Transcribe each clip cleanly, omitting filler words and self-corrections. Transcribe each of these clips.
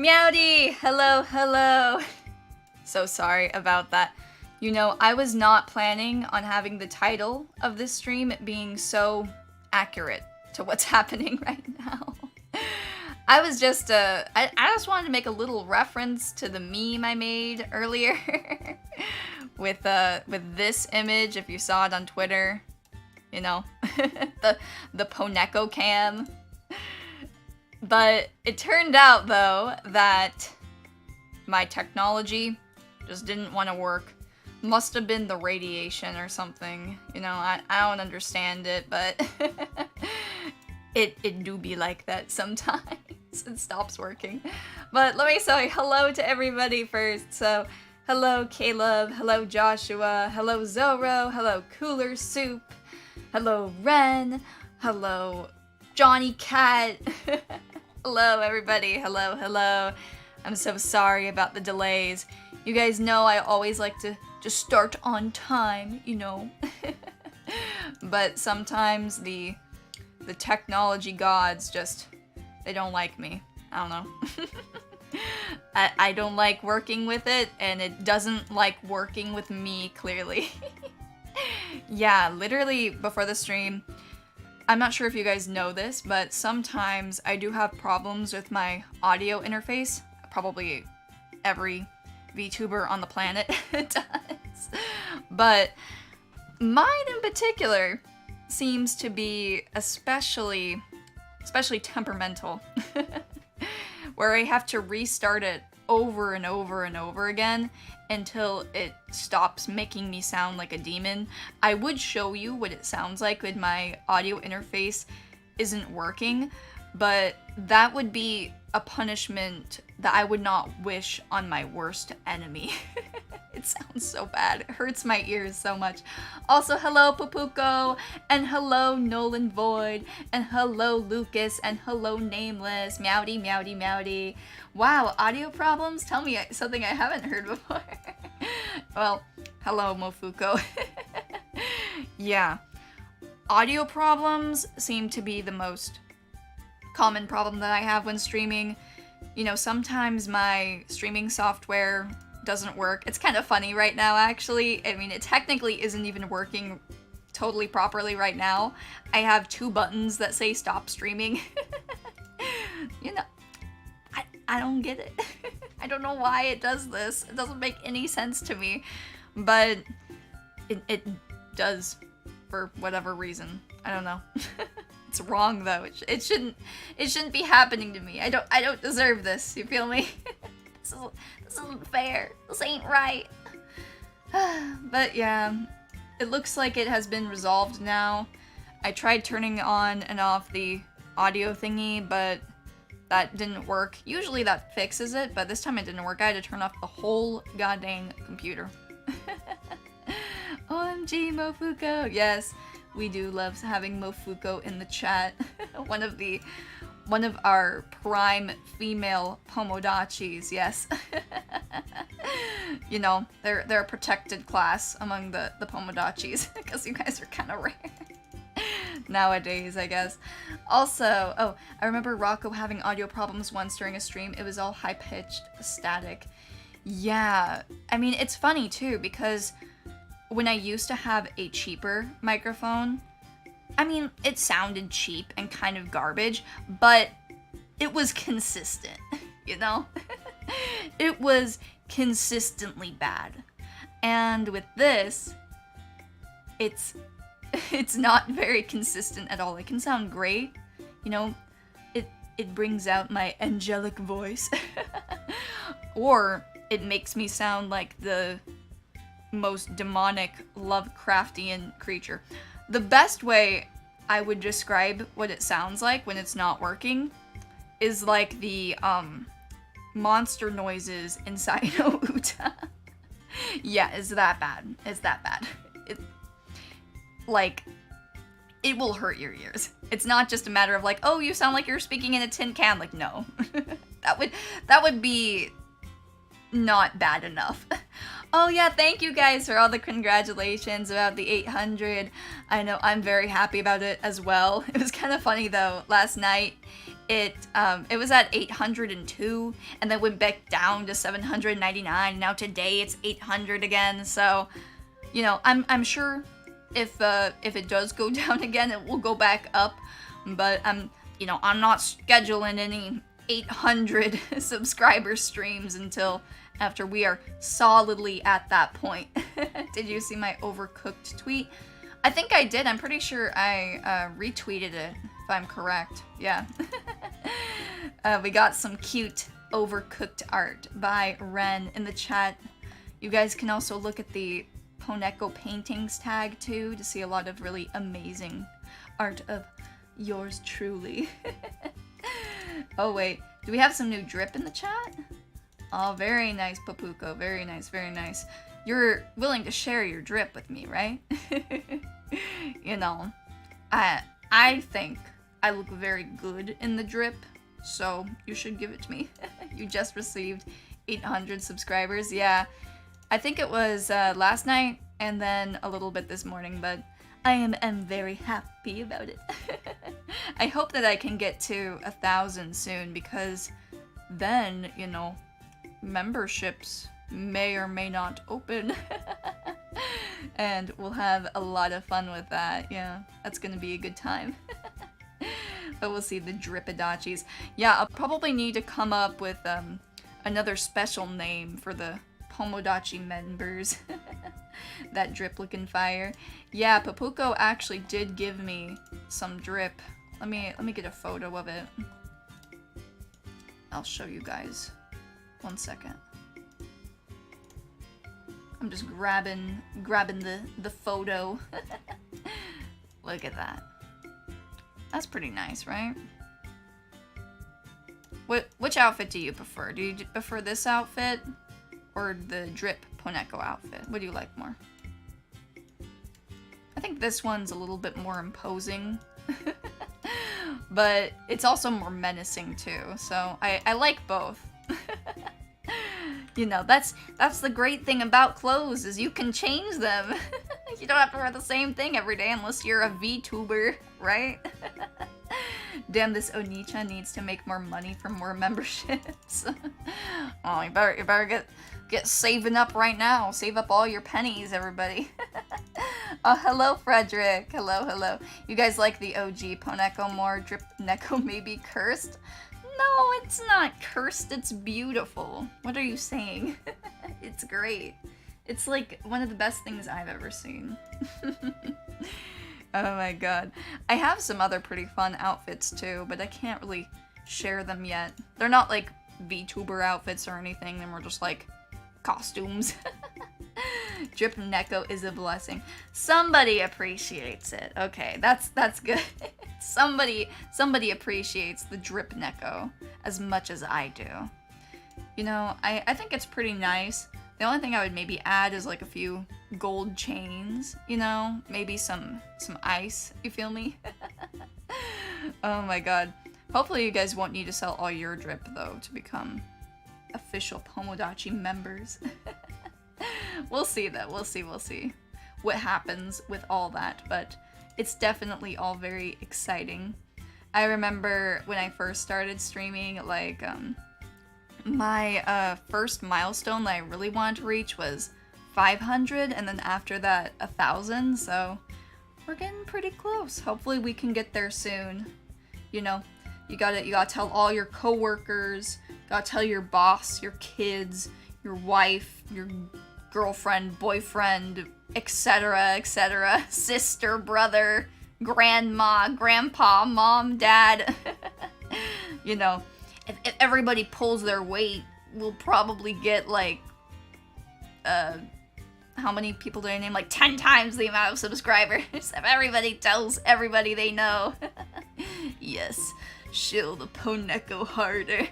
Meowdy! Hello, hello! So sorry about that. You know, I was not planning on having the title of this stream being so accurate to what's happening right now. I was just, I just wanted to make a little reference to the meme I made earlier with this image, if you saw it on Twitter. You know, the Poneko cam. But it turned out, though, that my technology just didn't want to work. Must have been the radiation or something. You know, I don't understand it, but it do be like that sometimes. It stops working. But let me say hello to everybody first. So, hello Caleb, hello Joshua, hello Zoro, hello Cooler Soup, hello Ren, hello Johnny Cat. Hello everybody, hello, hello. I'm so sorry about the delays. You guys know I always like to just start on time, you know. But sometimes the technology gods just, they don't like me. I don't know. I don't like working with it, and it doesn't like working with me, clearly. Yeah, literally before the stream, I'm not sure if you guys know this, but sometimes I do have problems with my audio interface. Probably every VTuber on the planet does. But mine in particular seems to be especially temperamental. Where I have to restart it over and over and over again until it stops making me sound like a demon. I would show you what it sounds like when my audio interface isn't working, but that would be a punishment that I would not wish on my worst enemy. It sounds so bad. It hurts my ears so much. Also, hello Papuko, and hello Nolan Void, and hello Lucas, and hello Nameless. Meowdy, meowdy, meowdy. Wow, audio problems? Tell me something I haven't heard before. Well, hello Mofuko. Yeah. Audio problems seem to be the most common problem that I have when streaming. You know, sometimes my streaming software doesn't work. It's kind of funny right now, actually. I mean, it technically isn't even working totally properly right now. I have 2 buttons that say stop streaming. You know, I don't get it. I don't know why it does this. It doesn't make any sense to me, but it does for whatever reason. I don't know. It's wrong though. It shouldn't be happening to me. I don't deserve this. You feel me? This isn't fair. This ain't right. But yeah, it looks like it has been resolved now. I tried turning on and off the audio thingy, but that didn't work. Usually that fixes it, but this time it didn't work. I had to turn off the whole goddamn computer. OMG, Mofuko. Yes, we do love having Mofuko in the chat. One of our prime female Pomodachis, yes. You know, they're a protected class among the Pomodachis, because you guys are kind of rare. Nowadays, I guess. Also, oh, I remember Rocco having audio problems once during a stream. It was all high-pitched, static. Yeah, I mean, it's funny too, because when I used to have a cheaper microphone, I mean, it sounded cheap and kind of garbage, but it was consistent, you know? It was consistently bad. And with this, it's not very consistent at all. It can sound great, you know, it brings out my angelic voice, or it makes me sound like the most demonic Lovecraftian creature. The best way I would describe what it sounds like when it's not working is like the monster noises inside Outa. Yeah, it's that bad. It's that bad. It will hurt your ears. It's not just a matter of like, oh, you sound like you're speaking in a tin can. Like, no. That would be not bad enough. Oh yeah, thank you guys for all the congratulations about the 800. I know I'm very happy about it as well. It was kind of funny though. Last night, it was at 802 and then went back down to 799. Now today it's 800 again. So, you know, I'm sure if it does go down again, it will go back up. But I'm not scheduling any 800 subscriber streams until after we are solidly at that point. Did you see my overcooked tweet? I think I did. I'm pretty sure I retweeted it, if I'm correct. Yeah. We got some cute overcooked art by Ren in the chat. You guys can also look at the Poneko paintings tag too to see a lot of really amazing art of yours truly. Oh wait, do we have some new drip in the chat? Oh, very nice, Papuko. Very nice, very nice. You're willing to share your drip with me, right? You know, I think I look very good in the drip, so you should give it to me. You just received 800 subscribers. Yeah, I think it was last night and then a little bit this morning, but I am very happy about it. I hope that I can get to 1,000 soon, because then, you know, memberships may or may not open. And we'll have a lot of fun with that. Yeah, that's gonna be a good time. But we'll see, the Dripodachis. Yeah, I'll probably need to come up with another special name for the Pomodachi members. That drip looking fire. Yeah, Papuko actually did give me some drip. Let me get a photo of it. I'll show you guys. 1 second. I'm just grabbing the photo. Look at that. That's pretty nice, right? Which outfit do you prefer? Do you prefer this outfit or the drip Poneko outfit? What do you like more? I think this one's a little bit more imposing. But it's also more menacing too, so I like both. You know, that's the great thing about clothes, is you can change them. You don't have to wear the same thing every day unless you're a VTuber, right? Damn, this Onichan needs to make more money for more memberships. Oh, you better get saving up right now. Save up all your pennies, everybody. Oh, hello, Frederick. Hello. You guys like the OG Poneko more? Drip Neko may be cursed? No, it's not cursed. It's beautiful. What are you saying? It's great. It's like one of the best things I've ever seen. Oh my god. I have some other pretty fun outfits too, but I can't really share them yet. They're not like VTuber outfits or anything. They're more just like costumes. Drip Neko is a blessing. Somebody appreciates it. Okay, that's good. Somebody appreciates the Drip Neko as much as I do. You know, I think it's pretty nice. The only thing I would maybe add is like a few gold chains, you know? Maybe some ice, you feel me? Oh my god. Hopefully you guys won't need to sell all your drip though to become official Pomodachi members. We'll see though, we'll see what happens with all that, but it's definitely all very exciting. I remember when I first started streaming, like, my first milestone that I really wanted to reach was 500, and then after that 1,000, so we're getting pretty close. Hopefully we can get there soon. You know, you gotta tell all your coworkers, gotta tell your boss, your kids, your wife, your girlfriend, boyfriend, etc., sister, brother, grandma, grandpa, mom, dad. You know, if everybody pulls their weight, we'll probably get like, how many people do I name? Like 10 times the amount of subscribers. If everybody tells everybody they know. Yes, shill the Poneko harder.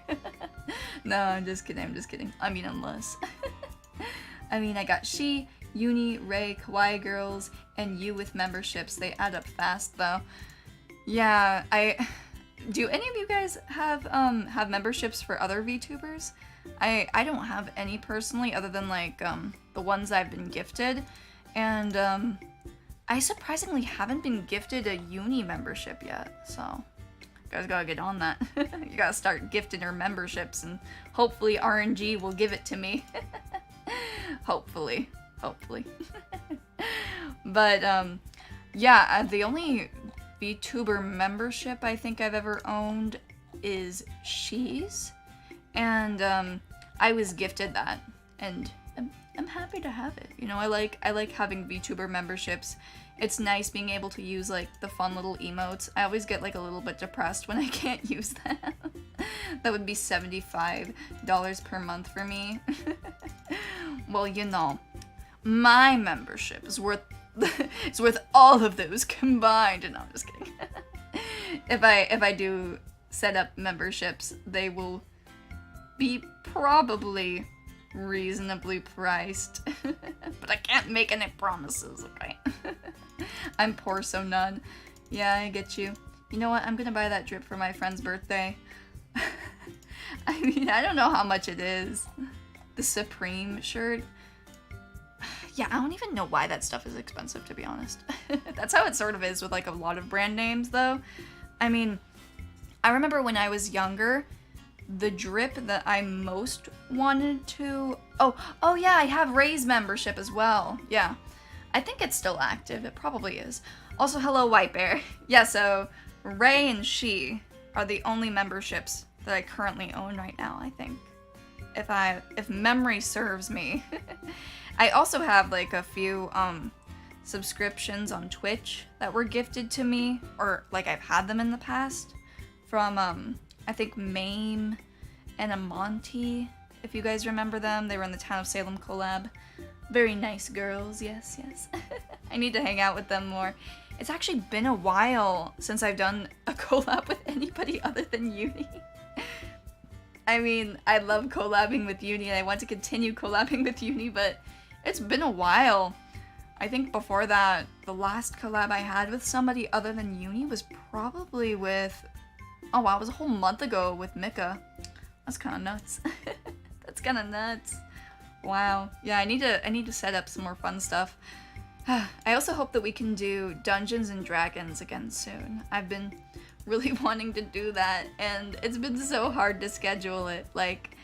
No, I'm just kidding. I mean, unless. I mean, I got She, Uni, Ray, Kawaii Girls, and you with memberships. They add up fast, though. Yeah, do any of you guys have memberships for other VTubers? I don't have any personally, other than like the ones I've been gifted, and I surprisingly haven't been gifted a uni membership yet. So You guys gotta get on that. You gotta start gifting her memberships, and hopefully RNG will give it to me. Hopefully. But, yeah, the only VTuber membership I think I've ever owned is She's, and I was gifted that, and I'm happy to have it. You know, I like having VTuber memberships. It's nice being able to use like the fun little emotes. I always get like a little bit depressed when I can't use them. That would be $75 per month for me. Well, you know, my membership is worth it's worth all of those combined. No, I'm just kidding. If I do set up memberships, they will be probably reasonably priced. But I can't make any promises, okay? I'm poor, so none. Yeah, I get you. You know what? I'm gonna buy that drip for my friend's birthday. I mean, I don't know how much it is. The Supreme shirt. Yeah, I don't even know why that stuff is expensive, to be honest. That's how it sort of is with like a lot of brand names, though. I mean, I remember when I was younger, the drip that I most wanted to... Oh yeah, I have Ray's membership as well. Yeah, I think it's still active. It probably is. Also, hello, White Bear. Yeah, so Ray and She are the only memberships that I currently own right now, I think. If memory serves me. I also have like a few subscriptions on Twitch that were gifted to me, or like I've had them in the past from I think Mame and Amonte, if you guys remember them. They were in the Town of Salem collab. Very nice girls, yes. I need to hang out with them more. It's actually been a while since I've done a collab with anybody other than Uni. I mean, I love collabing with Uni and I want to continue collabing with Uni, but it's been a while. I think before that, the last collab I had with somebody other than Uni was probably with... Oh wow, it was a whole month ago with Mika. That's kind of nuts. That's kind of nuts. Wow. Yeah, I need to set up some more fun stuff. I also hope that we can do Dungeons and Dragons again soon. I've been really wanting to do that, and it's been so hard to schedule it. Like,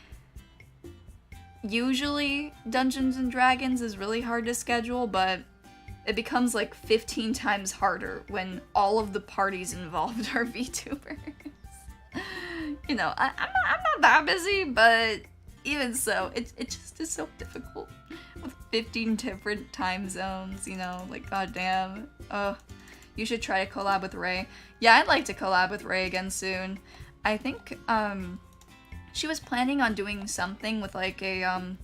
usually Dungeons and Dragons is really hard to schedule, but it becomes like 15 times harder when all of the parties involved are VTubers. You know, I'm not that busy, but even so, it just is so difficult with 15 different time zones, you know, like goddamn. Oh, you should try to collab with Ray. Yeah, I'd like to collab with Ray again soon. I think she was planning on doing something with like a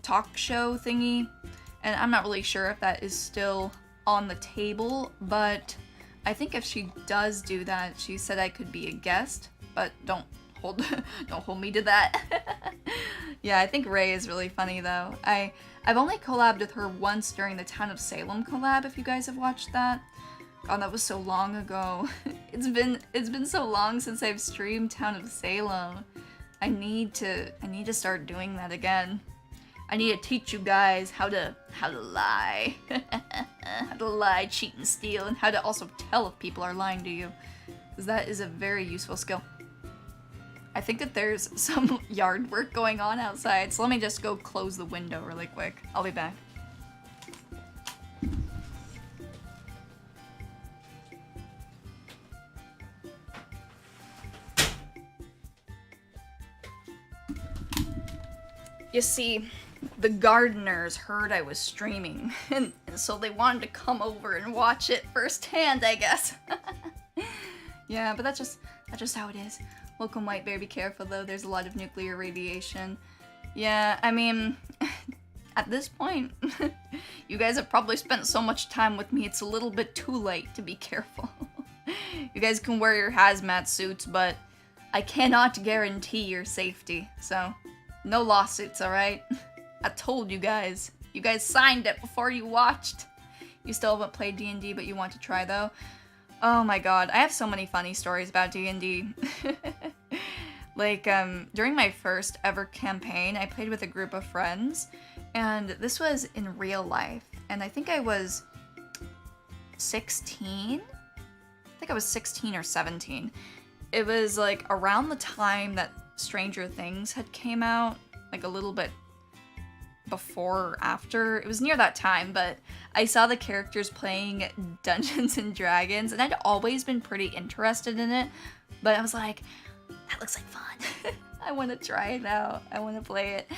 talk show thingy, and I'm not really sure if that is still on the table, but I think if she does do that, she said I could be a guest, but don't hold me to that. Yeah, I think Ray is really funny though. I've only collabed with her once during the Town of Salem collab, if you guys have watched that. God, that was so long ago. It's been so long since I've streamed Town of Salem. I need to start doing that again. I need to teach you guys how to lie. How to lie, cheat, and steal, and how to also tell if people are lying to you. Because that is a very useful skill. I think that there's some yard work going on outside, so let me just go close the window really quick. I'll be back. You see, the gardeners heard I was streaming, and so they wanted to come over and watch it firsthand, I guess. Yeah, but that's just how it is. Welcome, White Bear. Be careful, though. There's a lot of nuclear radiation. Yeah, I mean, at this point, you guys have probably spent so much time with me, it's a little bit too late to be careful. You guys can wear your hazmat suits, but I cannot guarantee your safety, so no lawsuits, alright? I told you guys. You guys signed it before you watched. You still haven't played D&D, but you want to try, though? Oh my god, I have so many funny stories about D&D. Like, during my first ever campaign, I played with a group of friends, and this was in real life, and I think I was 16? I think I was 16 or 17, it was like around the time that Stranger Things had came out, like a little bit before or after. It was near that time, but I saw the characters playing Dungeons and Dragons, and I'd always been pretty interested in it, but I was like, that looks like fun. I want to try it out. I want to play it.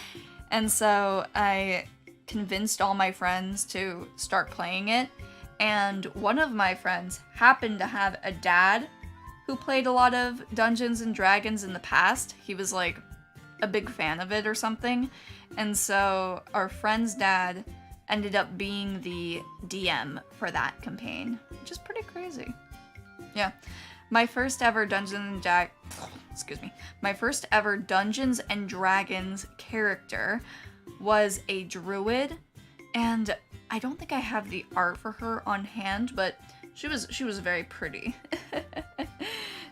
And so I convinced all my friends to start playing it, and one of my friends happened to have a dad who played a lot of Dungeons and Dragons in the past. He was like a big fan of it or something. And so our friend's dad ended up being the DM for that campaign, which is pretty crazy. Yeah. My first ever Dungeons and Dragons character was a druid, and I don't think I have the art for her on hand, but she was very pretty.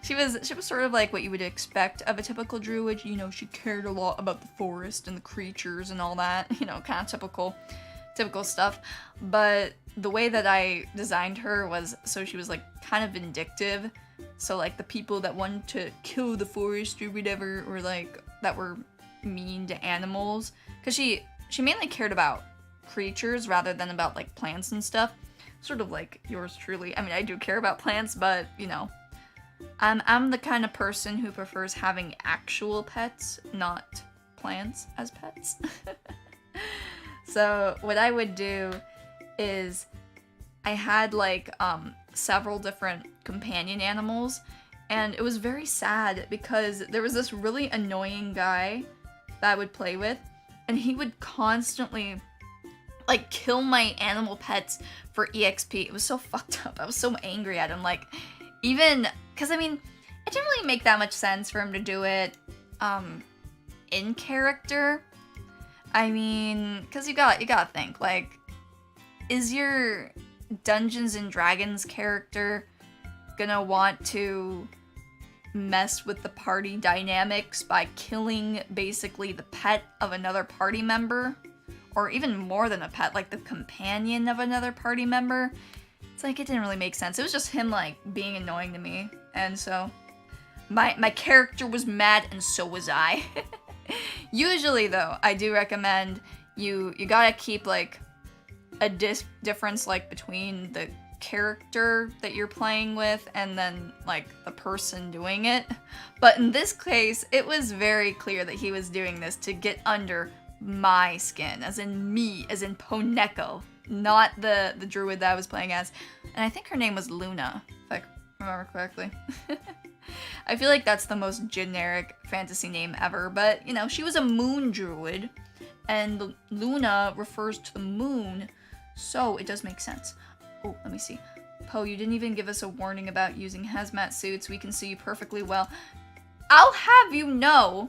She was sort of like what you would expect of a typical druid. You know, she cared a lot about the forest and the creatures and all that, you know, kind of typical stuff. But the way that I designed her was, so she was like kind of vindictive. So like the people that wanted to kill the forest or whatever, or like that were mean to animals, because she mainly cared about creatures rather than about like plants and stuff. Sort of like yours truly. I mean, I do care about plants, but you know, I'm the kind of person who prefers having actual pets, not plants as pets. So what I would do is I had like several different companion animals, and it was very sad because there was this really annoying guy that I would play with, and he would constantly like kill my animal pets for EXP. It was so fucked up. I was so angry at him. Like, even because I mean, it didn't really make that much sense for him to do it in character. I mean, because you gotta think, like, is your Dungeons and Dragons character gonna want to mess with the party dynamics by killing basically the pet of another party member? Or even more than a pet, like the companion of another party member? It's like, it didn't really make sense. It was just him, like, being annoying to me. And so, my character was mad, and so was I. Usually, though, I do recommend you gotta keep, like, a difference, like, between the character that you're playing with and then, like, the person doing it. But in this case, it was very clear that he was doing this to get under my skin, as in me, as in Poneko, not the druid that I was playing as. And I think her name was Luna, if I remember correctly. I feel like that's the most generic fantasy name ever, but, you know, she was a moon druid, and Luna refers to the moon, so it does make sense. Oh, let me see. Poe, you didn't even give us a warning about using hazmat suits. We can see you perfectly well. I'll have you know,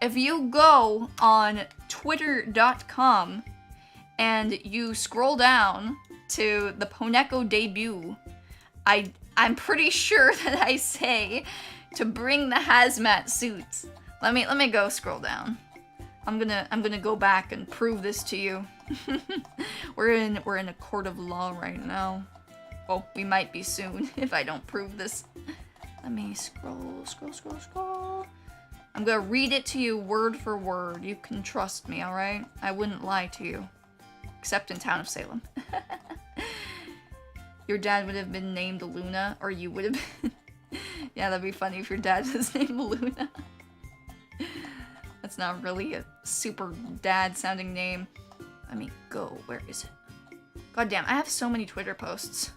if you go on twitter.com and you scroll down to the Poneko debut, I'm pretty sure that I say to bring the hazmat suits. Let me go scroll down. I'm gonna go back and prove this to you. We're in a court of law right now. Well, we might be soon if I don't prove this. Let me scroll. I'm gonna read it to you word for word. You can trust me, alright? I wouldn't lie to you. Except in Town of Salem. Your dad would have been named Luna, or you would have been... Yeah, that'd be funny if your dad was named Luna. That's not really a super dad-sounding name. Let me go. Where is it? God damn, I have so many Twitter posts.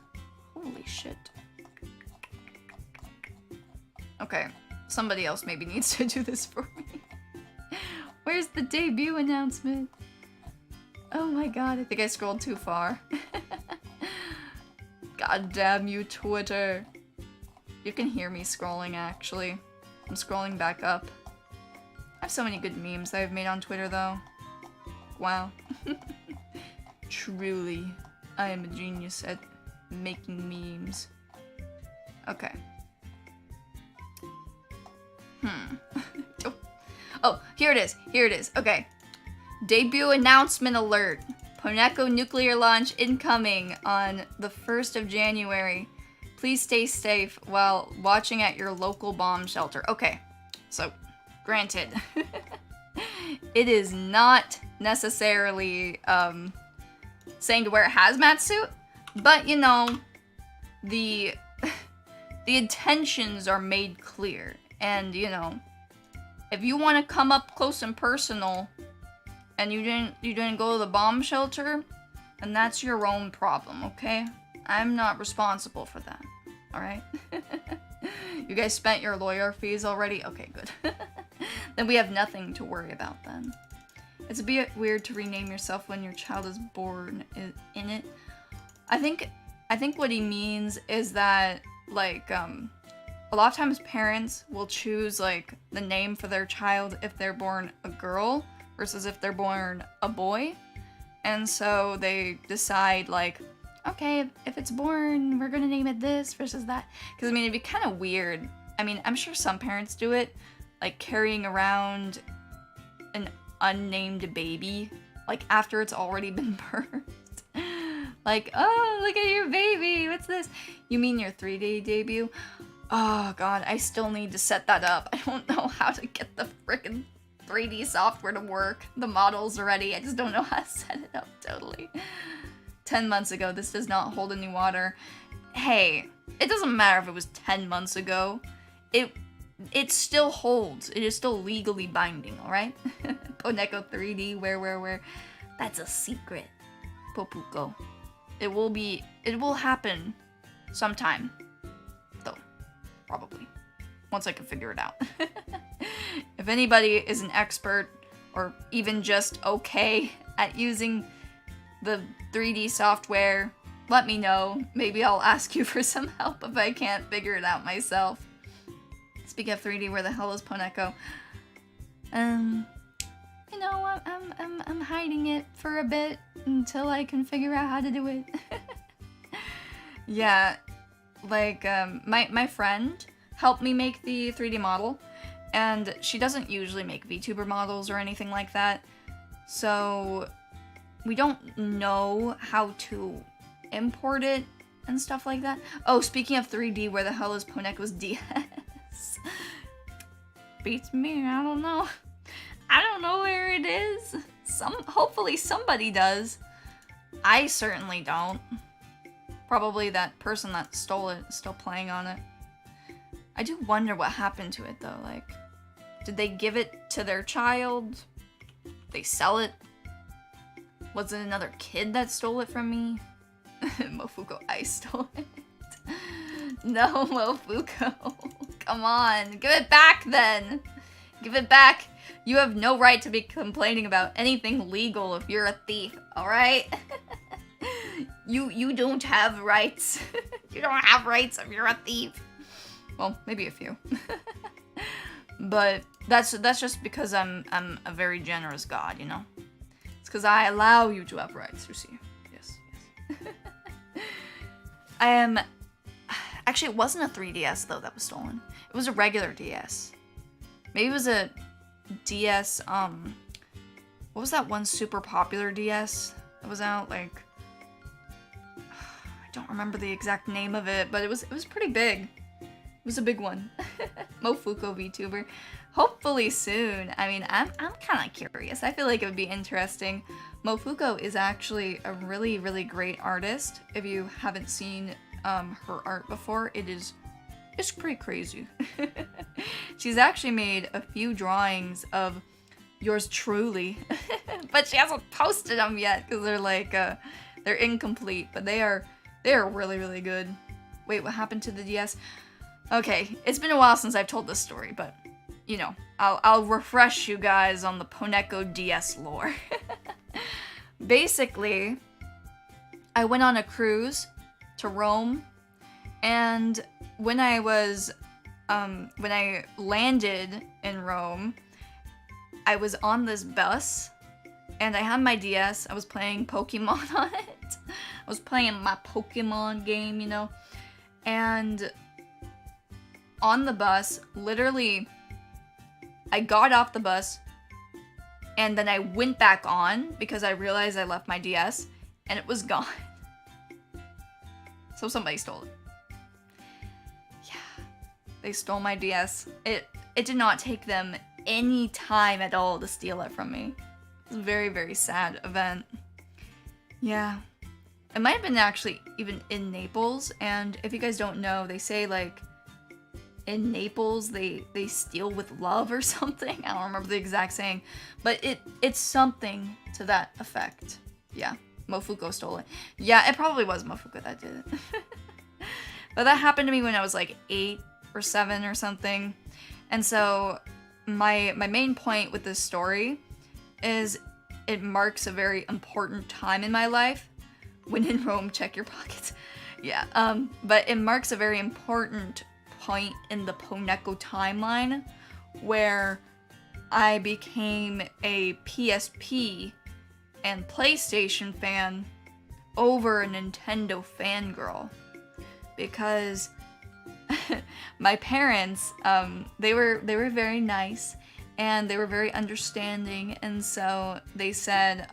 Holy shit. Okay. Somebody else maybe needs to do this for me. Where's the debut announcement? Oh my god, I think I scrolled too far. God damn you, Twitter. You can hear me scrolling, actually. I'm scrolling back up. I have so many good memes I've made on Twitter, though. Wow. Truly, I am a genius at making memes. Okay. Oh, here it is. Okay. Debut announcement alert. Poneko nuclear launch incoming on the 1st of January. Please stay safe while watching at your local bomb shelter. Okay, so granted, it is not necessarily saying to wear a hazmat suit, but you know, the intentions are made clear, and you know, if you want to come up close and personal, and you didn't go to the bomb shelter, then that's your own problem, okay? I'm not responsible for that, alright? You guys spent your lawyer fees already? Okay, good. Then we have nothing to worry about then. It's a bit weird to rename yourself when your child is born in it. I think what he means is that, like, a lot of times parents will choose, like, the name for their child if they're born a girl versus if they're born a boy. And so they decide, like, okay, if it's born, we're gonna name it this versus that. Because, I mean, it'd be kind of weird. I mean, I'm sure some parents do it, like, carrying around an unnamed baby, like, after it's already been birthed. Like, oh, look at your baby, what's this? You mean your 3D debut? Oh, God, I still need to set that up. I don't know how to get the frickin' 3D software to work. The model's ready, I just don't know how to set it up totally. 10 months ago, this does not hold any water. Hey, it doesn't matter if it was 10 months ago. It still holds. It is still legally binding, alright? Poneko 3D, where? That's a secret. Popuko. It will happen sometime. Though. Probably. Once I can figure it out. If anybody is an expert, or even just okay at using the 3D software, let me know. Maybe I'll ask you for some help if I can't figure it out myself. Speaking of 3D, where the hell is Poneko? You know, I'm hiding it for a bit until I can figure out how to do it. Yeah, like, my friend helped me make the 3D model, and she doesn't usually make VTuber models or anything like that, so we don't know how to import it and stuff like that. Oh, speaking of 3D, where the hell is Poneko's DS? Beats me, I don't know. I don't know where it is. Hopefully somebody does. I certainly don't. Probably that person that stole it is still playing on it. I do wonder what happened to it though, like, did they give it to their child? They sell it? Was it another kid that stole it from me? Mofuko, I stole it. No, Mofuko. Come on, give it back then. Give it back. You have no right to be complaining about anything legal if you're a thief, alright? You don't have rights. You don't have rights if you're a thief. Well, maybe a few. But that's just because I'm a very generous god, you know? It's because I allow you to have rights, you see. Yes. Actually, it wasn't a 3DS, though, that was stolen. It was a regular DS. Maybe it was a DS, what was that one super popular DS that was out, like, I don't remember the exact name of it, but it was pretty big. It was a big one. Mofuko VTuber. Hopefully soon. I mean, I'm kind of curious. I feel like it would be interesting. Mofuko is actually a really, really great artist. If you haven't seen her art before, it's pretty crazy. She's actually made a few drawings of yours truly, but she hasn't posted them yet because they're like they're incomplete. But they are really, really good. Wait, what happened to the DS? Okay, it's been a while since I've told this story, but you know, I'll refresh you guys on the Poneko DS lore. Basically, I went on a cruise to Rome, and when I landed in Rome, I was on this bus, and I had my DS. I was playing Pokemon on it. I was playing my Pokemon game, you know, and on the bus, literally, I got off the bus, and then I went back on because I realized I left my DS, and it was gone. So somebody stole it. They stole my DS. It did not take them any time at all to steal it from me. It was a very, very sad event. Yeah. It might have been actually even in Naples, and if you guys don't know, they say like in Naples they steal with love or something. I don't remember the exact saying, but it's something to that effect. Yeah, Mofuko stole it. Yeah, it probably was Mofuko that did it. But that happened to me when I was like 8 or 7 or something. And so my main point with this story is it marks a very important time in my life. When in Rome, check your pockets. Yeah, but it marks a very important point in the Poneko timeline where I became a PSP and PlayStation fan over a Nintendo fangirl. Because my parents, they were very nice and they were very understanding, and so they said,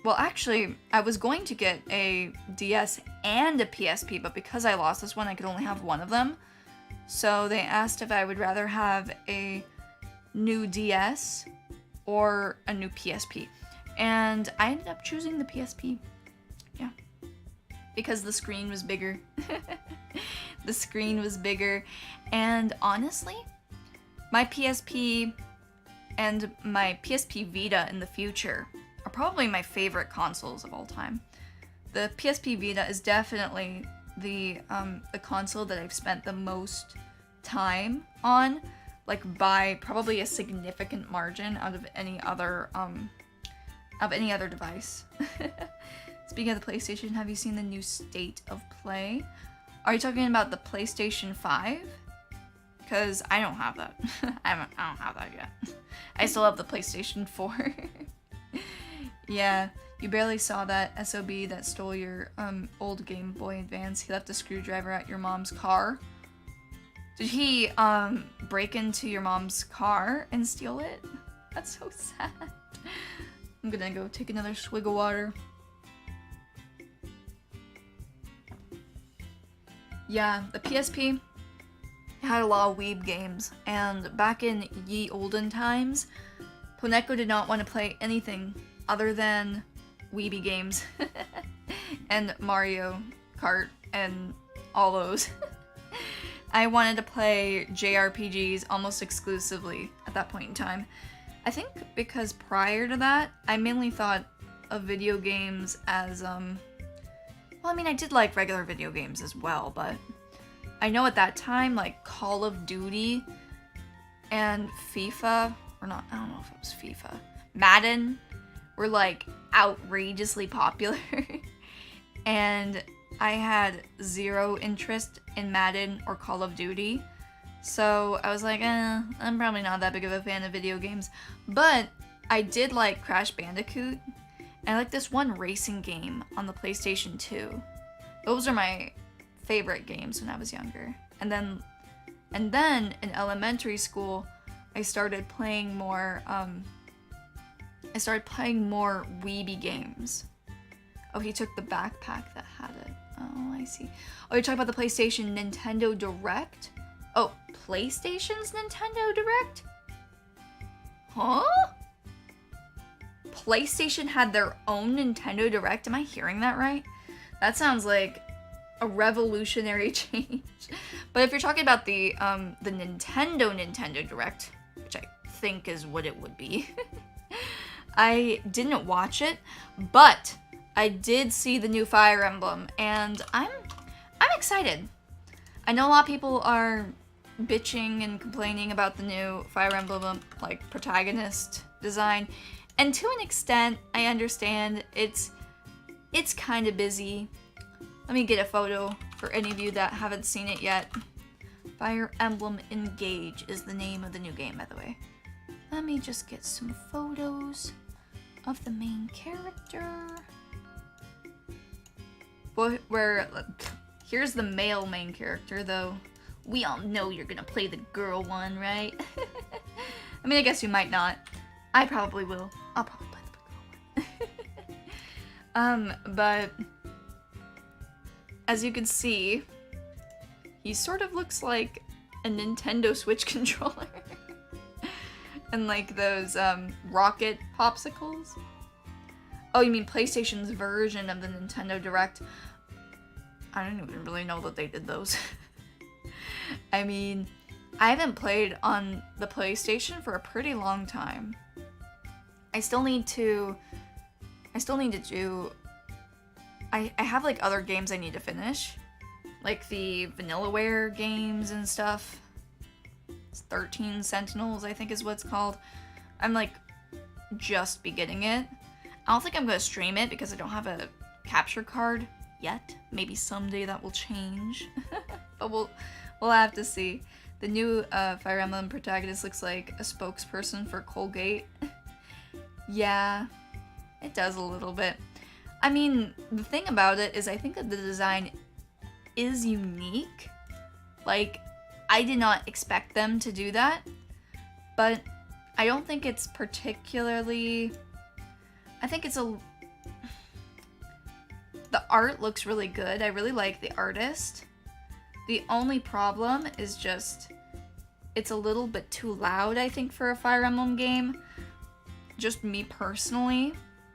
well, actually, I was going to get a DS and a PSP, but because I lost this one, I could only have one of them. So they asked if I would rather have a new DS or a new PSP. And I ended up choosing the PSP. Yeah. Because the screen was bigger. The screen was bigger. And honestly, my PSP and my PSP Vita in the future are probably my favorite consoles of all time. The PSP Vita is definitely the console that I've spent the most time on, like by probably a significant margin out of any other device. Speaking of the PlayStation, have you seen the new State of Play? Are you talking about the PlayStation 5? Because I don't have that. I don't have that yet. I still have the PlayStation 4. Yeah, you barely saw that SOB that stole your old Game Boy Advance. He left a screwdriver at your mom's car. Did he break into your mom's car and steal it? That's so sad. I'm gonna go take another swig of water. Yeah, the PSP had a lot of weeb games, and back in ye olden times, Poneko did not want to play anything other than weeby games and Mario Kart and all those. I wanted to play JRPGs almost exclusively at that point in time. I think because prior to that, I mainly thought of video games as, well, I mean, I did like regular video games as well, but I know at that time, like, Call of Duty and FIFA, or not, I don't know if it was FIFA, Madden were, like, outrageously popular, and I had zero interest in Madden or Call of Duty, so I was like, I'm probably not that big of a fan of video games, but I did like Crash Bandicoot, and I like this one racing game on the PlayStation 2. Those are my favorite games when I was younger. And then in elementary school, I started playing more weeby games. Oh, he took the backpack that had it. Oh, I see. Oh, you're talking about the PlayStation Nintendo Direct? Oh, PlayStation's Nintendo Direct? Huh? PlayStation had their own Nintendo Direct? Am I hearing that right? That sounds like a revolutionary change. But if you're talking about the Nintendo Direct, which I think is what it would be, I didn't watch it, but I did see the new Fire Emblem, and I'm excited. I know a lot of people are bitching and complaining about the new Fire Emblem, like, protagonist design, and to an extent, I understand it's kind of busy. Let me get a photo for any of you that haven't seen it yet. Fire Emblem Engage is the name of the new game, by the way. Let me just get some photos of the main character. Here's the male main character, though. We all know you're gonna play the girl one, right? I mean, I guess you might not. I probably will. I'll probably play the girl one. But as you can see, He sort of looks like a Nintendo Switch controller. And like those rocket popsicles. Oh, you mean PlayStation's version of the Nintendo Direct? I don't even really know that they did those. I mean, I haven't played on the PlayStation for a pretty long time. I still need to do... I have like other games I need to finish. Like the Vanillaware games and stuff. It's 13 Sentinels, I think is what it's called. I'm like just beginning it. I don't think I'm gonna stream it because I don't have a capture card yet. Maybe someday that will change. But we'll have to see. The new Fire Emblem protagonist looks like a spokesperson for Colgate. Yeah, it does a little bit. I mean, the thing about it is I think that the design is unique. Like, I did not expect them to do that, but I don't think it's particularly... I think it's a... The art looks really good. I really like the artist. The only problem is just... It's a little bit too loud, I think, for a Fire Emblem game. Just me personally.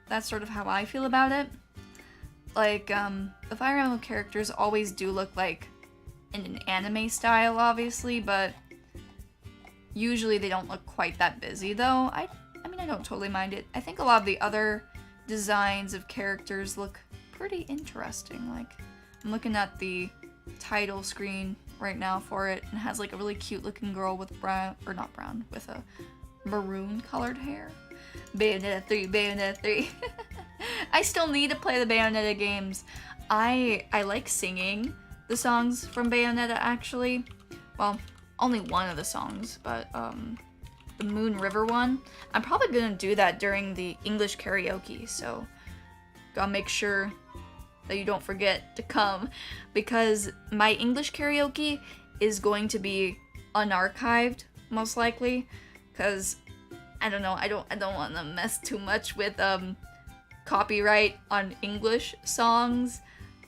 That's sort of how I feel about it. Like, the Fire Emblem characters always do look like in an anime style, obviously, but usually they don't look quite that busy, though. I mean, I don't totally mind it. I think a lot of the other designs of characters look pretty interesting. Like, I'm looking at the title screen right now for it, and it has like a really cute looking girl with brown, or not brown, with a maroon colored hair. Bayonetta 3, Bayonetta 3. I still need to play the Bayonetta games. I like singing the songs from Bayonetta, actually. Well, only one of the songs, but the Moon River one. I'm probably gonna do that during the English karaoke, so gotta make sure that you don't forget to come, because my English karaoke is going to be unarchived, most likely, because I don't know, I don't want to mess too much with copyright on English songs.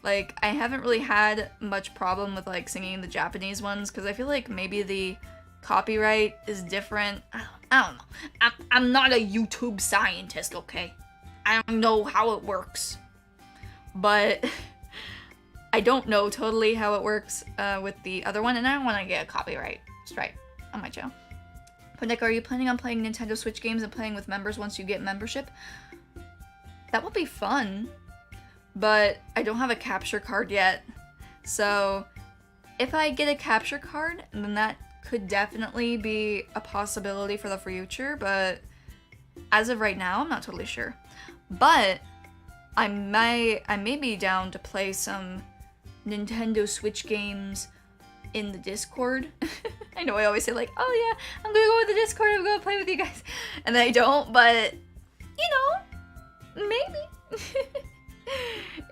Like, I haven't really had much problem with like singing the Japanese ones, because I feel like maybe the copyright is different. I don't know. I'm not a YouTube scientist, okay? I don't know how it works. But I don't know totally how it works with the other one, and I don't want to get a copyright strike on my channel. Poneko, are you planning on playing Nintendo Switch games and playing with members once you get membership? That would be fun, but I don't have a capture card yet. So if I get a capture card, then that could definitely be a possibility for the future, but as of right now, I'm not totally sure. But I may be down to play some Nintendo Switch games in the Discord. I know I always say like, oh yeah, I'm gonna go with the Discord, I'm gonna play with you guys. And then I don't, but, you know, maybe.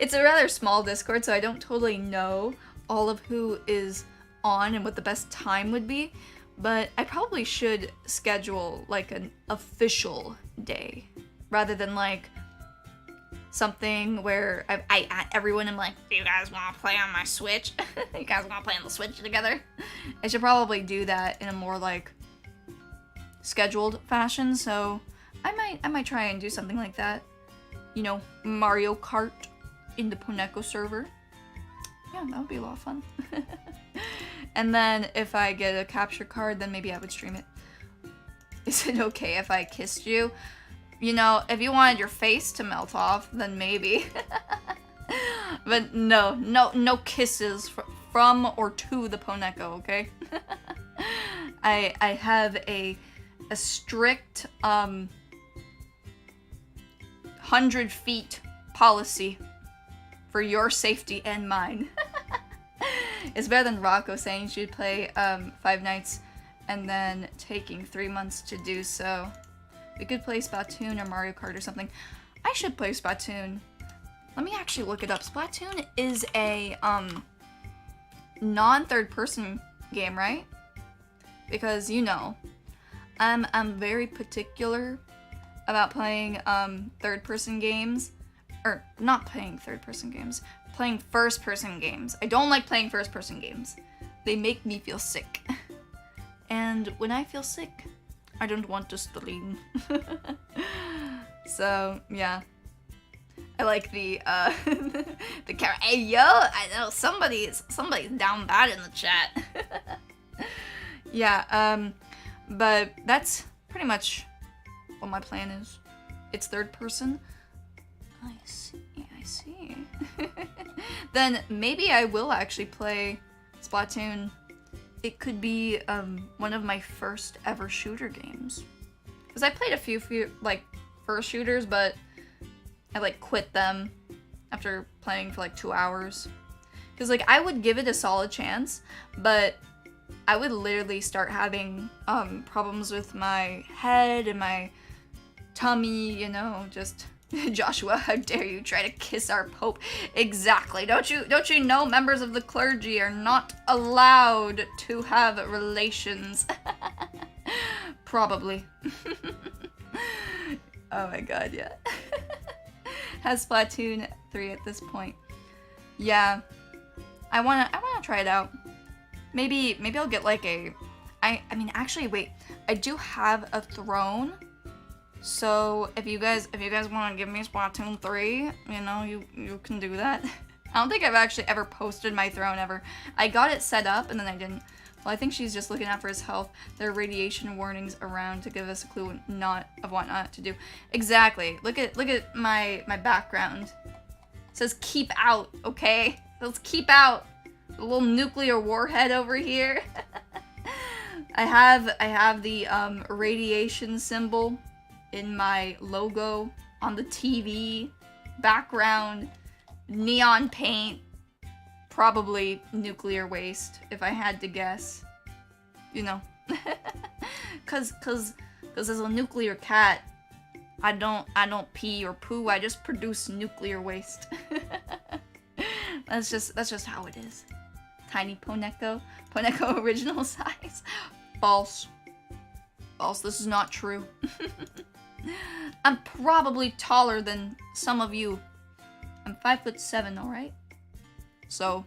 It's a rather small Discord, so I don't totally know all of who is on and what the best time would be. But I probably should schedule like an official day, rather than like something where I at everyone and I'm like, do you guys want to play on my Switch? You guys want to play on the Switch together? I should probably do that in a more like scheduled fashion, so I might try and do something like that. You know, Mario Kart in the Poneko server. Yeah, that would be a lot of fun. And then if I get a capture card, then maybe I would stream it. Is it okay if I kissed you? You know, if you wanted your face to melt off, then maybe. But no kisses from or to the Poneko, okay? I have a strict 100 feet policy for your safety and mine. It's better than Rocco saying she'd play 5 nights and then taking 3 months to do so. We could play Splatoon or Mario Kart or something. I should play Splatoon. Let me actually look it up. Splatoon is a non-third person game, right? Because, you know, I'm very particular about playing third person games. Or not playing third person games. Playing first person games. I don't like playing first person games. They make me feel sick. And when I feel sick, I don't want to stream. So, yeah. I like the the character. Hey yo, I know somebody's down bad in the chat. Yeah, but that's pretty much what my plan is. It's third person. I see. Then maybe I will actually play Splatoon. It could be one of my first ever shooter games. Because I played a few like first shooters, but I like quit them after playing for like 2 hours. Because like I would give it a solid chance, but I would literally start having problems with my head and my tummy, you know, just Joshua, how dare you try to kiss our Pope? Exactly. Don't you know members of the clergy are not allowed to have relations? Probably. Oh my god, yeah. Has Splatoon 3 at this point. Yeah. I wanna try it out. Maybe I'll get like a I mean actually wait, I do have a throne. So if you guys want to give me Splatoon 3, you know, you can do that. I don't think I've actually ever posted my throne ever. I got it set up and then I didn't. Well, I think she's just looking out for his health. There are radiation warnings around to give us a clue of what not to do. Exactly. Look at my background. It says keep out, okay? Let's keep out. A little nuclear warhead over here. I have the radiation symbol in my logo on the TV, background, neon paint, probably nuclear waste if I had to guess, you know. cause as a nuclear cat, I don't pee or poo, I just produce nuclear waste. That's just how it is. Tiny Poneko original size. False, this is not true. I'm probably taller than some of you. I'm 5'7", alright? So,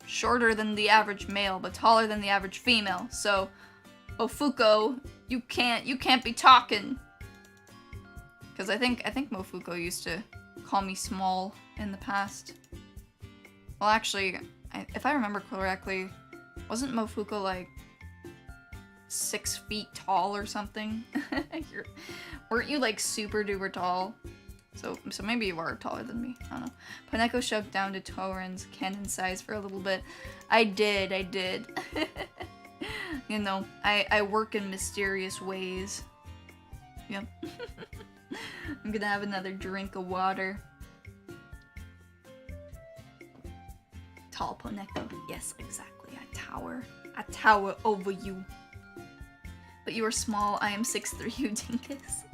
shorter than the average male, but taller than the average female. So, Mofuko, you can't be talking. Because I think Mofuko used to call me small in the past. Well, actually, if I remember correctly, wasn't Mofuko like 6 feet tall or something? Weren't you like super duper tall? So maybe you are taller than me. I don't know. Poneko shoved down to Torin's cannon size for a little bit. I did. You know, I work in mysterious ways. Yep. I'm gonna have another drink of water. Tall Poneko. Yes, exactly. I tower over you. But you are small. I am 6'3", you dinkus.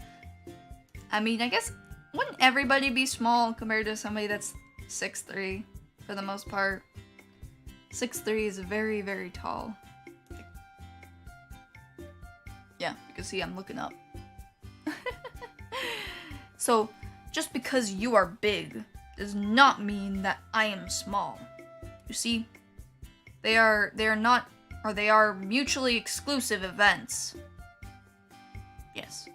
I mean, I guess, wouldn't everybody be small compared to somebody that's 6'3", for the most part? 6'3" is very, very tall. Yeah, you can see I'm looking up. So, just because you are big does not mean that I am small. You see, they are not, or they are mutually exclusive events. Yes.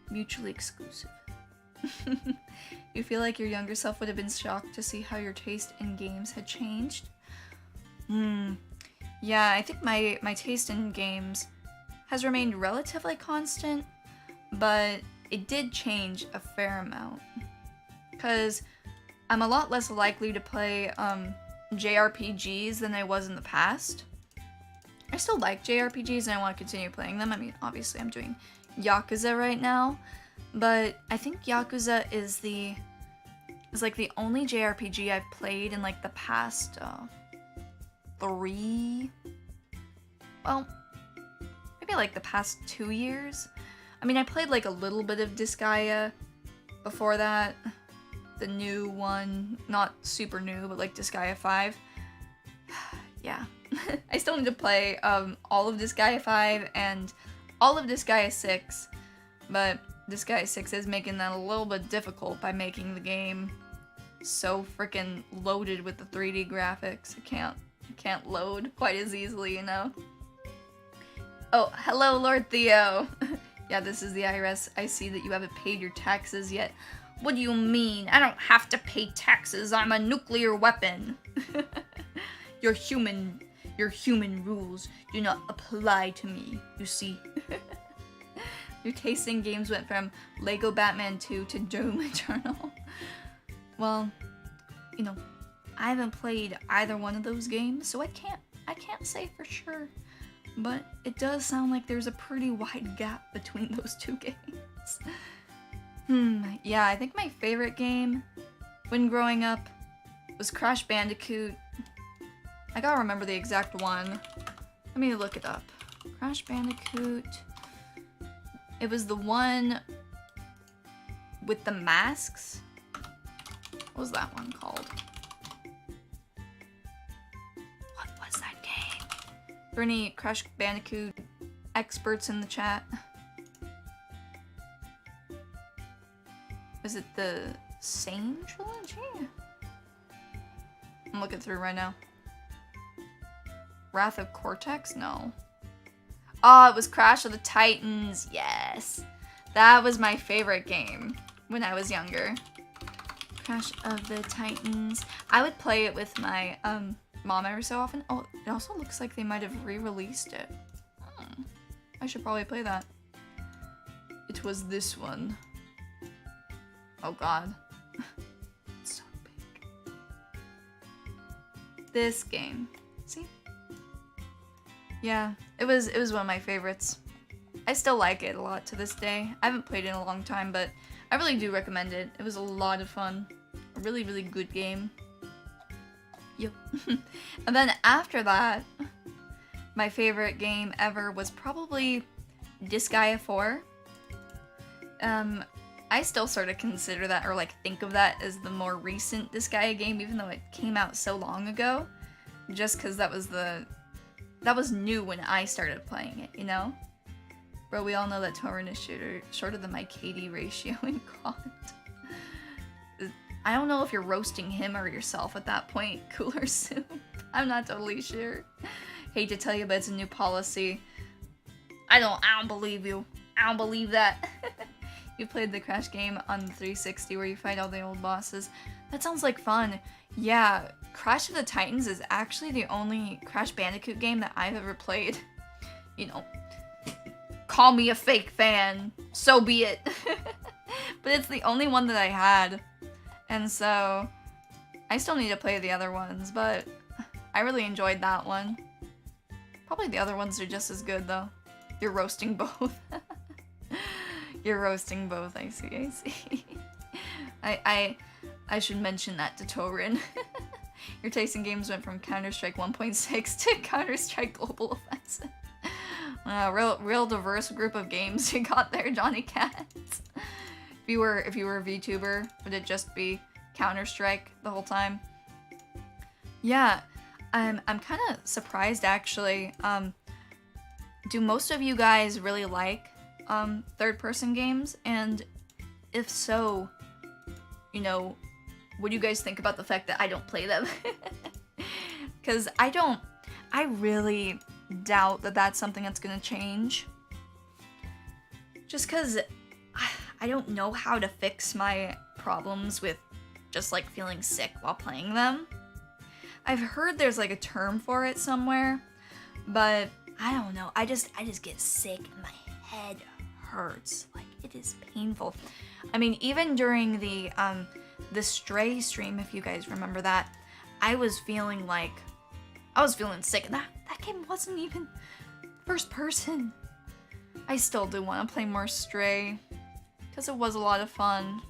Mutually exclusive. You feel like your younger self would have been shocked to see how your taste in games had changed? Yeah, I think my taste in games has remained relatively constant, but it did change a fair amount. Because I'm a lot less likely to play JRPGs than I was in the past. I still like JRPGs and I want to continue playing them. I mean, obviously I'm doing Yakuza right now, but I think Yakuza is like the only JRPG I've played in like the past 3, well, maybe like the past 2 years. I mean, I played like a little bit of Disgaea before that, the new one, not super new, but like Disgaea 5. Yeah. I still need to play all of Disgaea 5 and all of Disgaea 6, but Disgaea 6 is making that a little bit difficult by making the game so freaking loaded with the 3D graphics. It can't load quite as easily, you know? Oh, hello, Lord Theo. Yeah, this is the IRS. I see that you haven't paid your taxes yet. What do you mean? I don't have to pay taxes. I'm a nuclear weapon. Your human rules do not apply to me, you see. Your taste in games went from Lego Batman 2 to Doom Eternal. Well, you know, I haven't played either one of those games, so I can't say for sure. But it does sound like there's a pretty wide gap between those two games. Yeah, I think my favorite game when growing up was Crash Bandicoot. I gotta remember the exact one. Let me look it up. Crash Bandicoot. It was the one with the masks. What was that one called? What was that game? Are there any Crash Bandicoot experts in the chat? Is it the Sane trilogy? I'm looking through right now. Wrath of Cortex? No. Oh, it was Crash of the Titans. Yes. That was my favorite game when I was younger. Crash of the Titans. I would play it with my mom every so often. Oh, it also looks like they might have re-released it. I should probably play that. It was this one. Oh god. It's so big. This game. See? Yeah, it was one of my favorites. I still like it a lot to this day. I haven't played it in a long time, but I really do recommend it. It was a lot of fun. A really, really good game. Yep. And then after that, my favorite game ever was probably Disgaea 4. I still sort of consider that, or like think of that as the more recent Disgaea game, even though it came out so long ago. Just because that was new when I started playing it, you know? Bro, we all know that Torin is shorter than my KD ratio in COD. I don't know if you're roasting him or yourself at that point, Cooler Soup. I'm not totally sure. Hate to tell you, but it's a new policy. I don't believe you. I don't believe that. You played the Crash game on the 360 where you fight all the old bosses. That sounds like fun. Yeah, Crash of the Titans is actually the only Crash Bandicoot game that I've ever played. You know, call me a fake fan, so be it. But it's the only one that I had. And so, I still need to play the other ones, but I really enjoyed that one. Probably the other ones are just as good though. You're roasting both. You're roasting both, I see. I should mention that to Torin. Your taste in games went from Counter-Strike 1.6 to Counter-Strike Global Offensive. Real diverse group of games you got there, Johnny Cats. If you were a VTuber, would it just be Counter-Strike the whole time? Yeah, I'm kind of surprised actually. Do most of you guys really like third-person games? And if so, you know, what do you guys think about the fact that I don't play them? Because I really doubt that that's something that's gonna change. Just because I don't know how to fix my problems with just like feeling sick while playing them. I've heard there's like a term for it somewhere, but I don't know. I just get sick and my head hurts. Like, it is painful. I mean, even during the Stray stream, if you guys remember that, I was feeling sick. And that game wasn't even first person. I still do want to play more Stray, because it was a lot of fun.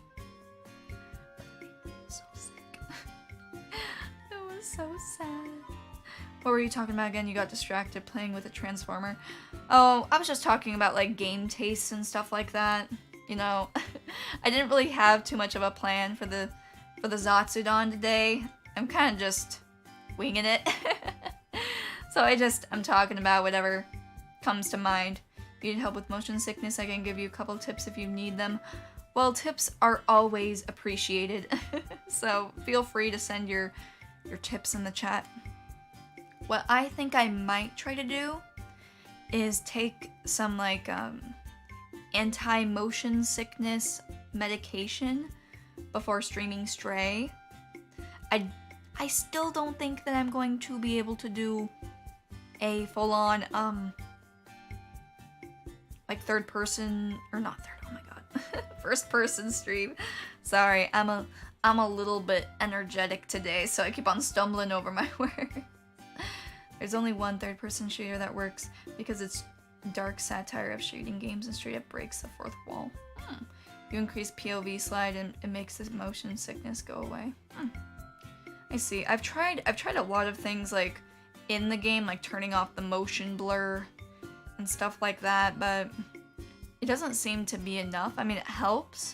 But so sick. It was so sad. What were you talking about again? You got distracted playing with a Transformer. Oh, I was just talking about like game tastes and stuff like that. You know, I didn't really have too much of a plan for the Zatsudon today. I'm kind of just winging it. So I'm talking about whatever comes to mind. If you need help with motion sickness, I can give you a couple tips if you need them. Well, tips are always appreciated. So feel free to send your tips in the chat. what I think I might try to do is take some like anti-motion sickness medication before streaming Stray. I still don't think that I'm going to be able to do a full-on like third person, or not third, oh my god, first person stream. Sorry, I'm a little bit energetic today, so I keep on stumbling over my words. There's only one third person shooter that works because it's dark satire of shooting games and straight up breaks the fourth wall. You increase POV slide and it makes this motion sickness go away. I see. I've tried a lot of things like in the game, like turning off the motion blur and stuff like that, but it doesn't seem to be enough. I mean, it helps,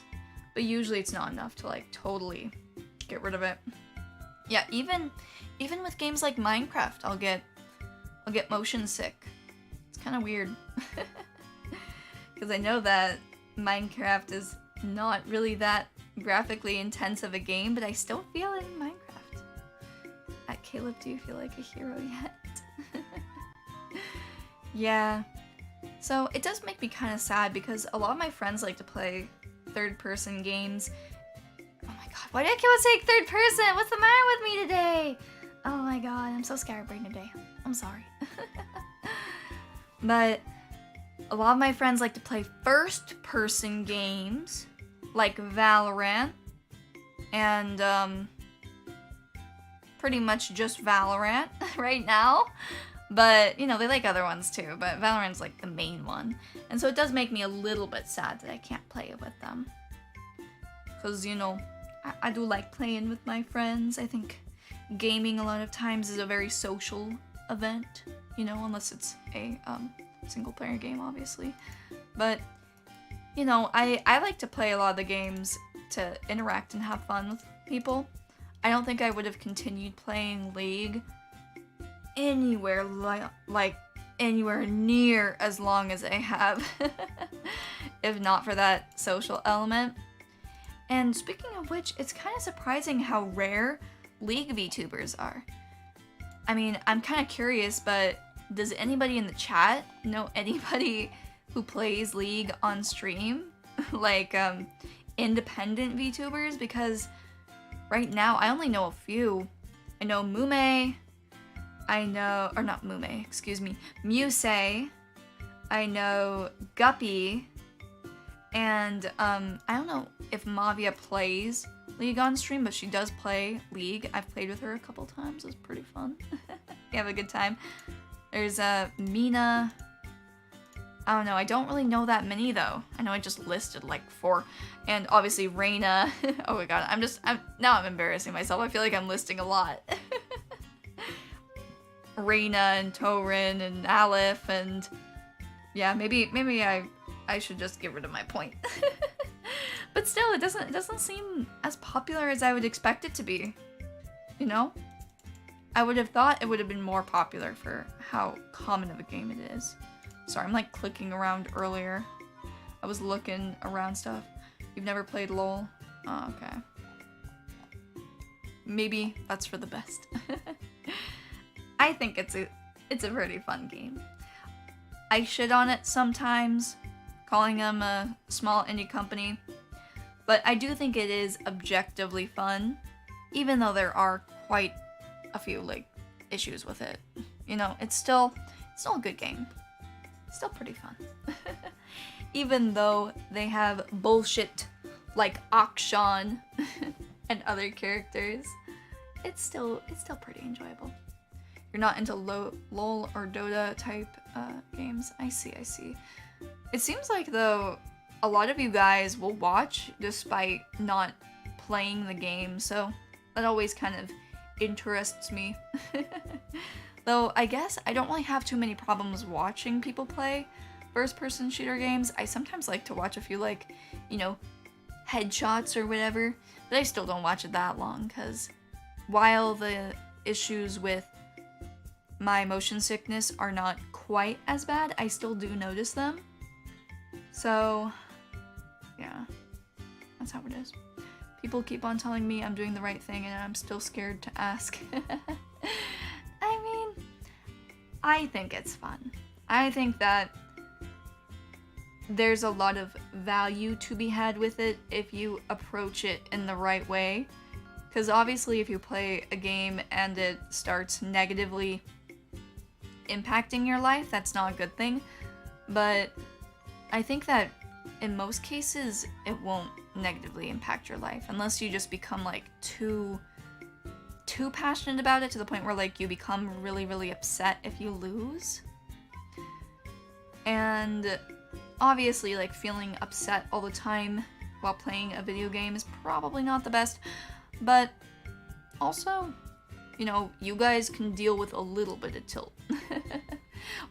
but usually it's not enough to like totally get rid of it. Yeah, even with games like Minecraft, I'll get motion sick. It's kind of weird. Because I know that Minecraft is not really that graphically intensive a game, but I still feel it in Minecraft. Caleb, do you feel like a hero yet? Yeah. So it does make me kind of sad because a lot of my friends like to play third-person games. Oh my god, why do I keep on saying third person? What's the matter with me today? Oh my god, I'm so scatterbrained today. I'm sorry. But a lot of my friends like to play first-person games like Valorant and pretty much just Valorant right now. But, you know, they like other ones too, but Valorant's like the main one. And so it does make me a little bit sad that I can't play it with them. Because, you know, I do like playing with my friends. I think gaming a lot of times is a very social event, you know, unless it's a single player game, obviously. But, you know, I like to play a lot of the games to interact and have fun with people. I don't think I would have continued playing League anywhere like anywhere near as long as I have if not for that social element. And speaking of which, it's kind of surprising how rare League VTubers are. I mean, I'm kind of curious, but does anybody in the chat know anybody who plays League on stream? Like independent VTubers? Because right now I only know a few. I know Mume, I know, or not Mume, excuse me, Musei, I know Guppy, and I don't know if Mavia plays League on stream, but she does play League. I've played with her a couple times, it was pretty fun. We have a good time. There's Mina, I don't know, I don't really know that many though. I know I just listed like 4, and obviously Reina. Oh my god, now I'm embarrassing myself, I feel like I'm listing a lot. Reina and Torin and Aleph, and yeah, maybe I should just get rid of my point. But still, it doesn't seem as popular as I would expect it to be. You know? I would have thought it would have been more popular for how common of a game it is. Sorry, I'm like clicking around earlier. I was looking around stuff. You've never played LOL? Oh, okay. Maybe that's for the best. I think it's a pretty fun game. I shit on it sometimes, calling them a small indie company, but I do think it is objectively fun, even though there are quite a few like issues with it. You know, it's still a good game. Still pretty fun. Even though they have bullshit like Akshan and other characters, it's still pretty enjoyable. You're not into LOL or Dota type games. I see. It seems like, though, a lot of you guys will watch despite not playing the game, so that always kind of interests me. Though, I guess I don't really have too many problems watching people play first-person shooter games. I sometimes like to watch a few, like, you know, headshots or whatever, but I still don't watch it that long, because while the issues with my motion sickness are not quite as bad, I still do notice them. So, yeah, that's how it is. People keep on telling me I'm doing the right thing and I'm still scared to ask. I mean, I think it's fun. I think that there's a lot of value to be had with it if you approach it in the right way. Because obviously if you play a game and it starts negatively impacting your life, that's not a good thing. But I think that in most cases, it won't negatively impact your life unless you just become like too passionate about it to the point where like you become really, really upset if you lose. And obviously like feeling upset all the time while playing a video game is probably not the best, but also, you know, you guys can deal with a little bit of tilt.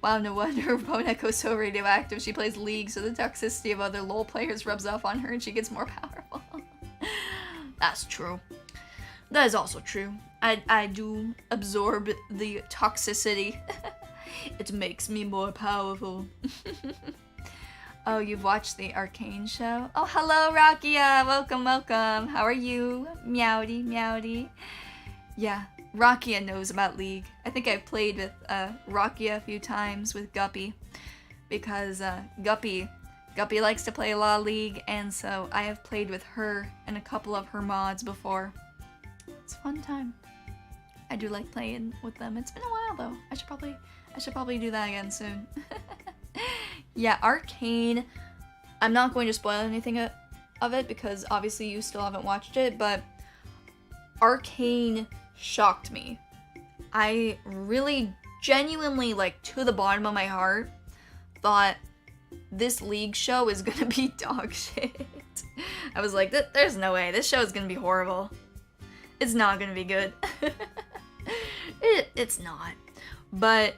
Wow, no wonder Poneko's so radioactive. She plays League, so the toxicity of other LoL players rubs off on her and she gets more powerful. That's true. That is also true. I do absorb the toxicity. It makes me more powerful. Oh, you've watched the Arcane show? Oh, hello, Rakia! Welcome, welcome. How are you? Meowdy, meowdy. Yeah, Rakia knows about League. I think I've played with Rakia a few times with Guppy. Because Guppy likes to play a lot of League, and so I have played with her and a couple of her mods before. It's a fun time. I do like playing with them. It's been a while though. I should probably do that again soon. Yeah, Arcane. I'm not going to spoil anything of it because obviously you still haven't watched it, but Arcane shocked me. I really genuinely, like, to the bottom of my heart, thought this League show is gonna be dog shit. I was like, there's no way. This show is gonna be horrible. It's not gonna be good. It's not. But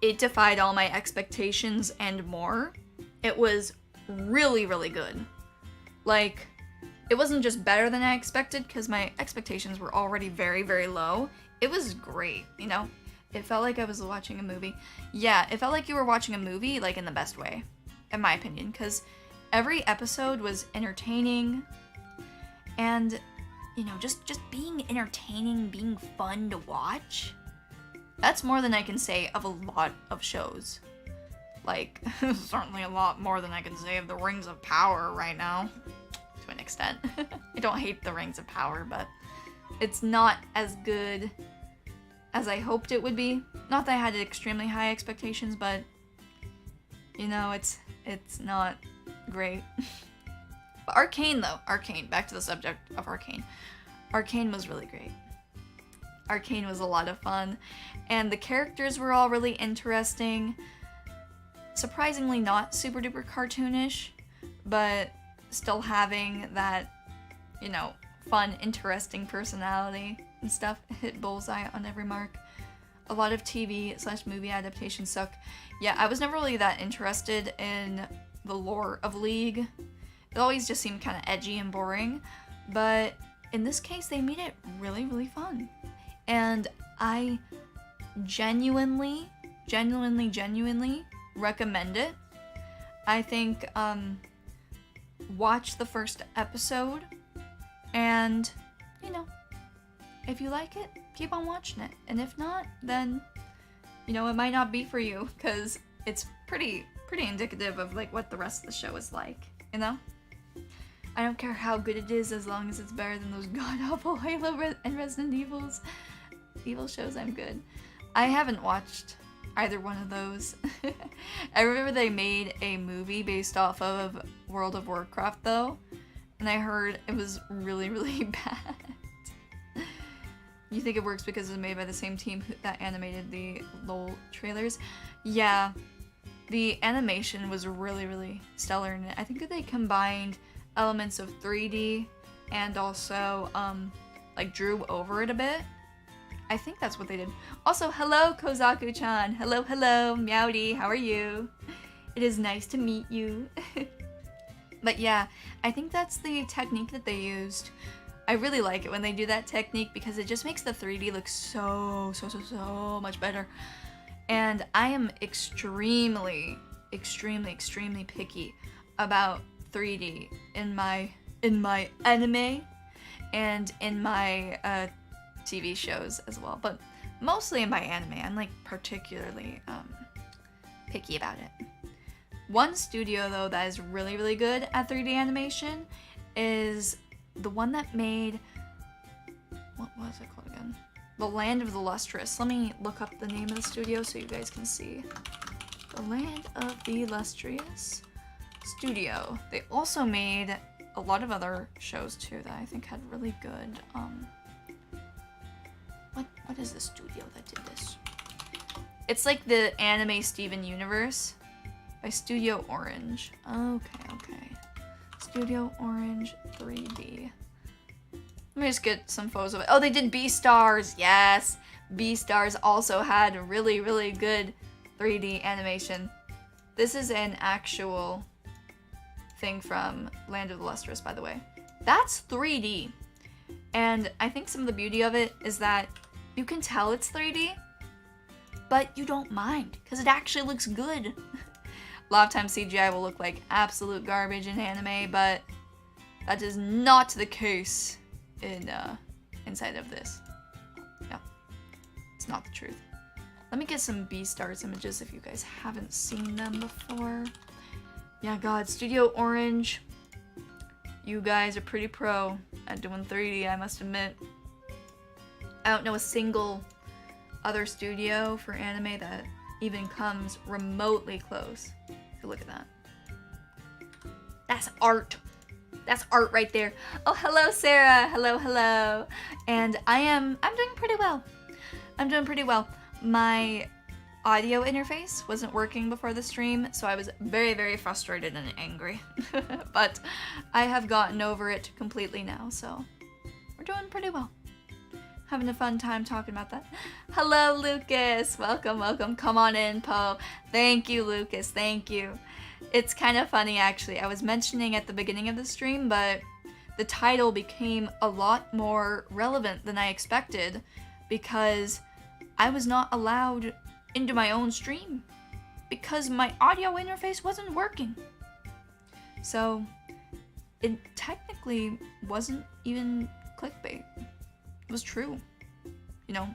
it defied all my expectations and more. It was really, really good. Like, it wasn't just better than I expected, because my expectations were already very, very low. It was great, you know? It felt like I was watching a movie. Yeah, it felt like you were watching a movie, like, in the best way, in my opinion, because every episode was entertaining, and, you know, just being entertaining, being fun to watch. That's more than I can say of a lot of shows. Like, certainly a lot more than I can say of the Rings of Power right now. To an extent. I don't hate the Rings of Power, but it's not as good as I hoped it would be. Not that I had extremely high expectations, but, you know, it's not great. But Arcane, though. Arcane. Back to the subject of Arcane. Arcane was really great. Arcane was a lot of fun, and the characters were all really interesting. Surprisingly not super duper cartoonish, but still having that, you know, fun, interesting personality and stuff. Hit bullseye on every mark. A lot of TV/movie adaptations suck. Yeah, I was never really that interested in the lore of League. It always just seemed kind of edgy and boring, but in this case they made it really, really fun. And I genuinely recommend it. I think, watch the first episode, and, you know, if you like it, keep on watching it. And if not, then, you know, it might not be for you, because it's pretty indicative of, like, what the rest of the show is like, you know? I don't care how good it is as long as it's better than those god-awful Halo and Resident Evil shows. I'm good. I haven't watched either one of those. I remember they made a movie based off of World of Warcraft though, and I heard it was really, really bad. You think it works because it was made by the same team that animated the LOL trailers? Yeah, the animation was really, really stellar in it. I think that they combined elements of 3D and also like drew over it a bit. I think that's what they did. Also, hello, Kozaku-chan. Hello, hello, Meowdy. How are you? It is nice to meet you. But yeah, I think that's the technique that they used. I really like it when they do that technique because it just makes the 3D look so much better. And I am extremely picky about 3D in my anime and in my TV shows as well. But mostly in my anime. I'm like particularly picky about it. One studio though that is really, really good at 3D animation is the one that made, what was it called again? The Land of the Lustrous. Let me look up the name of the studio so you guys can see. The Land of the Lustrous Studio. They also made a lot of other shows too that I think had really good, what is the studio that did this? It's like the anime Steven Universe by Studio Orange. Okay. Studio Orange 3D. Let me just get some photos of it. Oh, they did Beastars. Yes. Beastars also had really, really good 3D animation. This is an actual thing from Land of the Lustrous, by the way. That's 3D. And I think some of the beauty of it is that you can tell it's 3D, but you don't mind because it actually looks good. A lot of times CGI will look like absolute garbage in anime, but that is not the case in inside of this. No, it's not the truth. Let me get some Beastars images if you guys haven't seen them before. Yeah, God, Studio Orange, you guys are pretty pro at doing 3D, I must admit. I don't know a single other studio for anime that even comes remotely close. Look at that. That's art. That's art right there. Oh, hello, Sarah. Hello. And I'm doing pretty well. I'm doing pretty well. My audio interface wasn't working before the stream, so I was very, very frustrated and angry. But I have gotten over it completely now, so we're doing pretty well. Having a fun time talking about that. Hello, Lucas. Welcome. Come on in, Poe. Thank you, Lucas. Thank you. It's kind of funny, actually. I was mentioning at the beginning of the stream, but the title became a lot more relevant than I expected because I was not allowed into my own stream because my audio interface wasn't working. So it technically wasn't even clickbait. It was true, you know.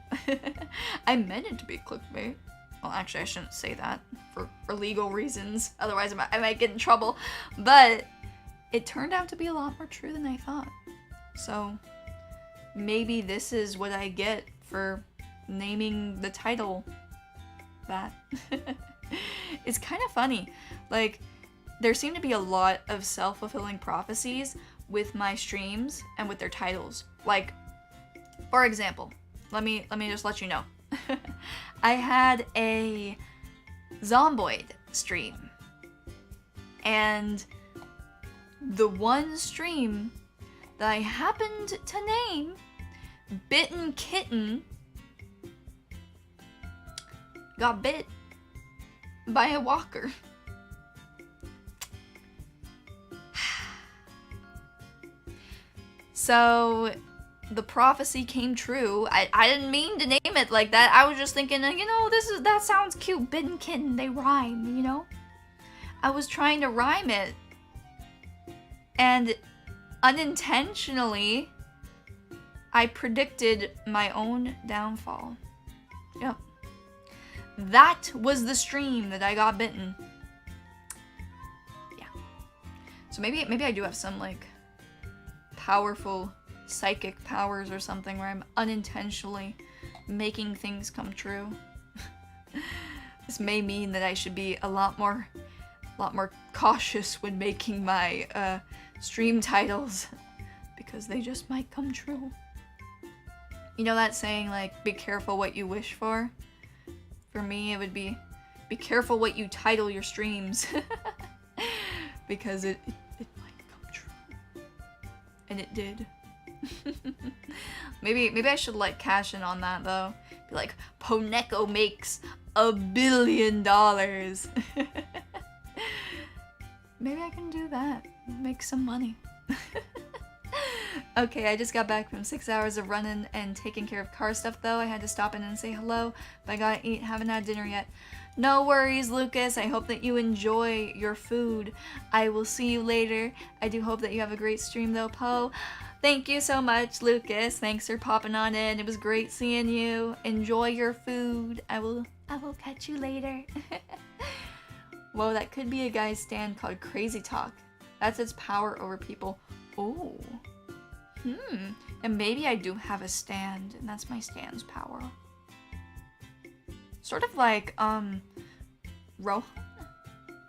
I meant it to be clickbait. Well, actually, I shouldn't say that for legal reasons. Otherwise, I might get in trouble. But it turned out to be a lot more true than I thought. So maybe this is what I get for naming the title that. It's kind of funny. Like, there seem to be a lot of self-fulfilling prophecies with my streams and with their titles. Like, for example, let me just let you know. I had a Zomboid stream, and the one stream that I happened to name Bitten Kitten got bit by a walker. So the prophecy came true. I didn't mean to name it like that. I was just thinking, you know, that sounds cute. Bitten kitten, they rhyme, you know? I was trying to rhyme it. And unintentionally, I predicted my own downfall. Yep. That was the stream that I got bitten. Yeah. So maybe I do have some, like, powerful psychic powers or something where I'm unintentionally making things come true. This may mean that I should be a lot more cautious when making my stream titles because they just might come true. You know that saying, like, be careful what you wish for? For me, it would be careful what you title your streams. Because it might come true. And it did. Maybe I should, like, cash in on that, though. Be like, Poneko makes $1 billion. Maybe I can do that. Make some money. Okay, I just got back from 6 hours of running and taking care of car stuff though. I had to stop in and say hello, but I gotta eat, haven't had dinner yet. No worries, Lucas. I hope that you enjoy your food. I will see you later. I do hope that you have a great stream though, Poe. Thank you so much, Lucas. Thanks for popping on in. It was great seeing you. Enjoy your food. I will catch you later. Whoa, that could be a guy's stand called Crazy Talk. That's its power over people. Oh. And maybe I do have a stand, and that's my stand's power. Sort of like, Rohan?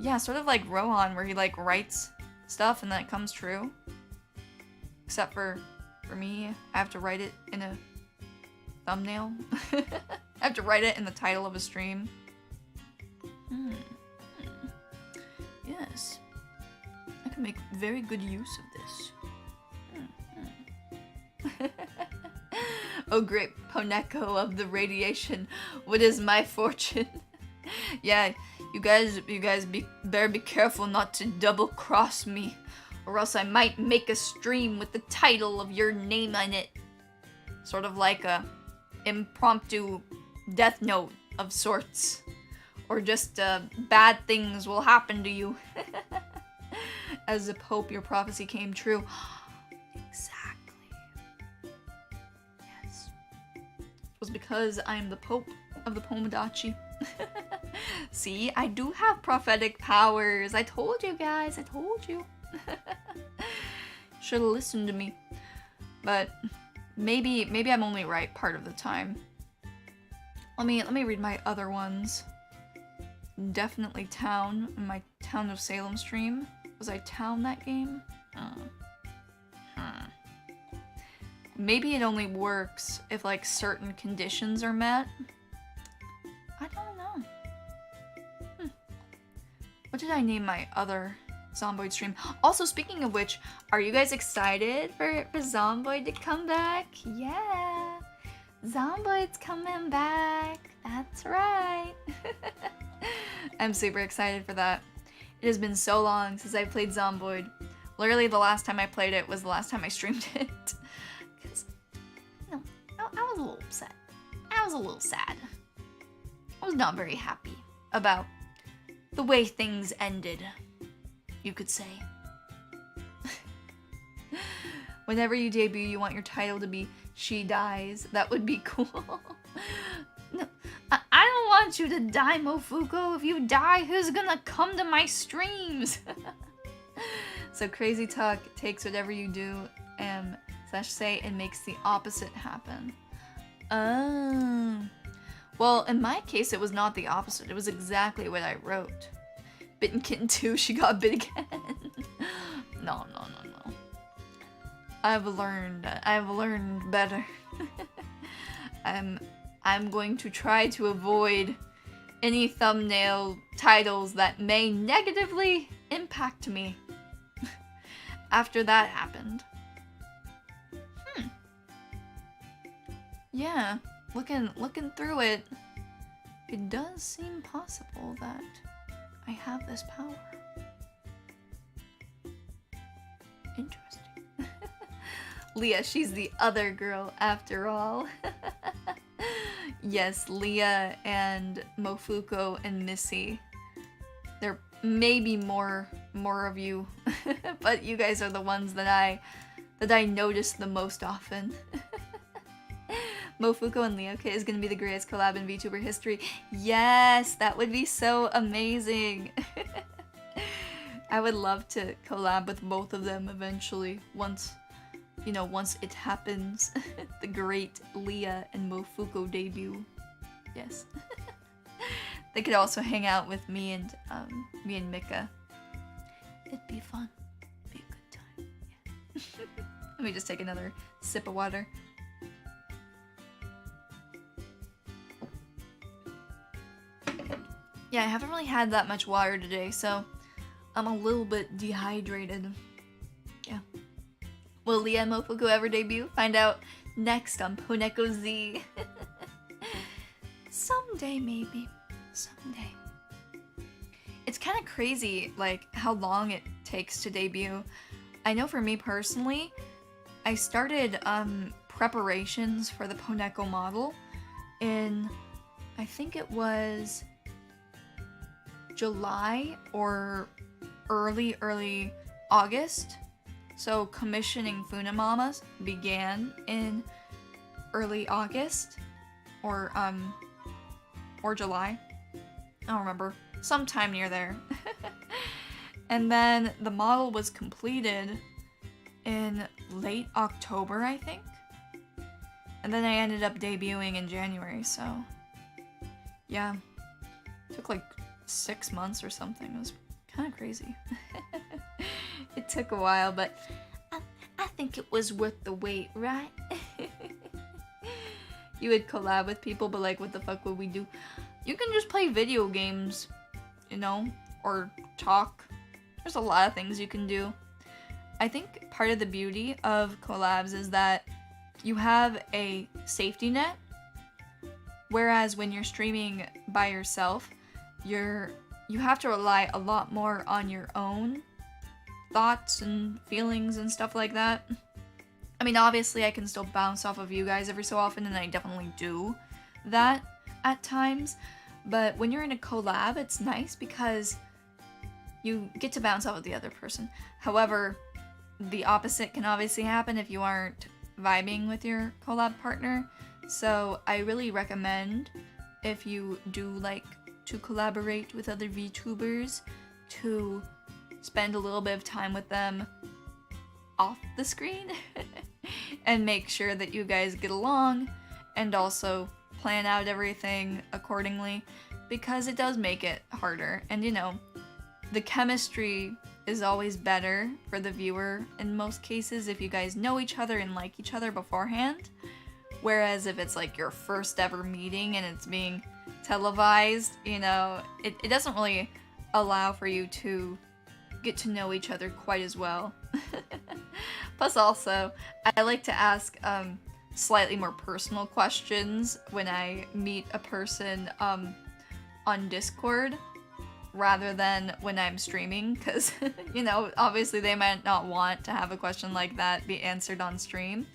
Yeah, sort of like Rohan, where he, like, writes stuff and then it comes true. Except for me, I have to write it in a thumbnail. I have to write it in the title of a stream. Yes. I can make very good use of this. Oh great Poneko of the radiation, what is my fortune? Yeah, you guys better be careful not to double cross me, or else I might make a stream with the title of your name on it. Sort of like a impromptu death note of sorts. Or just bad things will happen to you. As the Pope, your prophecy came true. Exactly. Yes. It was because I am the Pope of the Pomodachi. See, I do have prophetic powers. I told you guys, I told you. Should have listened to me. But maybe I'm only right part of the time. Let me read my other ones. Definitely Town, in my Town of Salem stream. Was I Town that game? Maybe it only works if like certain conditions are met. I don't know. What did I name my other Zomboid stream? Also, speaking of which, are you guys excited for Zomboid to come back? Yeah! Zomboid's coming back! That's right! I'm super excited for that. It has been so long since I played Zomboid. Literally the last time I played it was the last time I streamed it. Because, you know, I was a little upset. I was a little sad. I was not very happy about the way things ended, you could say. Whenever you debut, you want your title to be She Dies. That would be cool. No, I don't want you to die, Mofuko. If you die, who's gonna come to my streams? So Crazy Talk takes whatever you do and say and makes the opposite happen. Oh. Well, in my case, it was not the opposite. It was exactly what I wrote. Bitten Kitten 2, she got bit again. No. I've learned better. I'm going to try to avoid any thumbnail titles that may negatively impact me. After that happened. Yeah, looking through it, it does seem possible that I have this power. Interesting. Leah, she's the other girl after all. Yes, Leah and Mofuko and Missy. There may be more of you, but you guys are the ones that I notice the most often. Mofuko and Leah is gonna be the greatest collab in VTuber history. Yes, that would be so amazing. I would love to collab with both of them eventually, once it happens. The great Leah and Mofuko debut. Yes. They could also hang out with me and Mika. It'd be fun. It'd be a good time. Yeah. Let me just take another sip of water. Yeah, I haven't really had that much water today, so I'm a little bit dehydrated. Yeah. Will Leah and Mofuko ever debut? Find out next on Poneko Z. Someday, maybe. Someday. It's kind of crazy, like, how long it takes to debut. I know for me personally, I started preparations for the Poneko model in, I think it was July or early August. So commissioning Funamamas began in early August or July. I don't remember. Sometime near there. And then the model was completed in late October, I think. And then I ended up debuting in January, so yeah. It took like 6 months or something. It was kind of crazy. It took a while, but I think it was worth the wait, right? You would collab with people, but like, what the fuck would we do? You can just play video games, you know, or talk. There's a lot of things you can do. I think part of the beauty of collabs is that you have a safety net, whereas when you're streaming by yourself, you have to rely a lot more on your own thoughts and feelings and stuff like that. I mean, obviously I can still bounce off of you guys every so often, and I definitely do that at times, but when you're in a collab, it's nice because you get to bounce off of the other person. However, the opposite can obviously happen if you aren't vibing with your collab partner, so I really recommend, if you do like to collaborate with other VTubers, to spend a little bit of time with them off the screen and make sure that you guys get along, and also plan out everything accordingly, because it does make it harder. And you know, the chemistry is always better for the viewer in most cases if you guys know each other and like each other beforehand, whereas if it's like your first ever meeting and it's being televised, you know, it doesn't really allow for you to get to know each other quite as well. Plus also, I like to ask slightly more personal questions when I meet a person on Discord, rather than when I'm streaming, because, you know, obviously they might not want to have a question like that be answered on stream.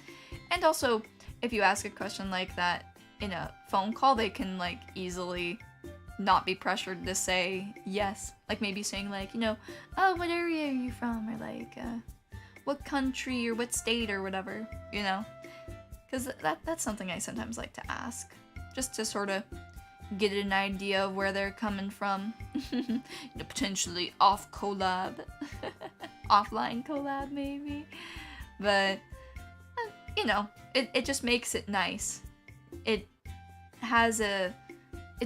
And also, if you ask a question like that in a phone call, they can, like, easily not be pressured to say yes. Like, maybe saying, like, you know, oh, what area are you from? Or, like, what country or what state or whatever, you know? Because that's something I sometimes like to ask, just to sort of get an idea of where they're coming from. You know, potentially off collab. Offline collab, maybe. But, you know, it just makes it nice. It's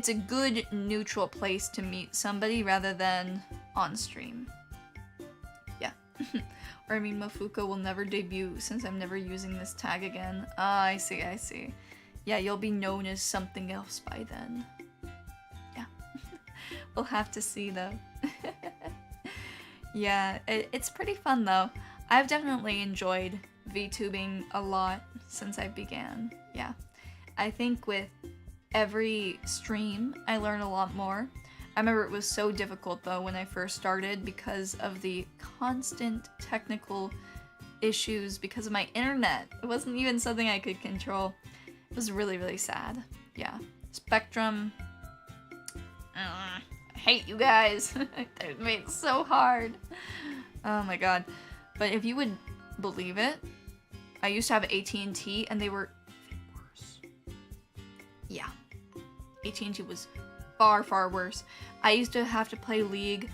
a good neutral place to meet somebody rather than on stream. Yeah. Or I mean, Mafuka will never debut since I'm never using this tag again. Ah, I see. Yeah, you'll be known as something else by then. Yeah. We'll have to see though. Yeah, it's pretty fun though. I've definitely enjoyed VTubing a lot since I began. Yeah. I think with every stream, I learn a lot more. I remember it was so difficult though when I first started because of the constant technical issues because of my internet. It wasn't even something I could control. It was really, really sad. Yeah. Spectrum. I hate you guys. They made it so hard. Oh my god. But if you would believe it, I used to have AT&T and they were worse. Yeah. AT&T was far, far worse. I used to have to play League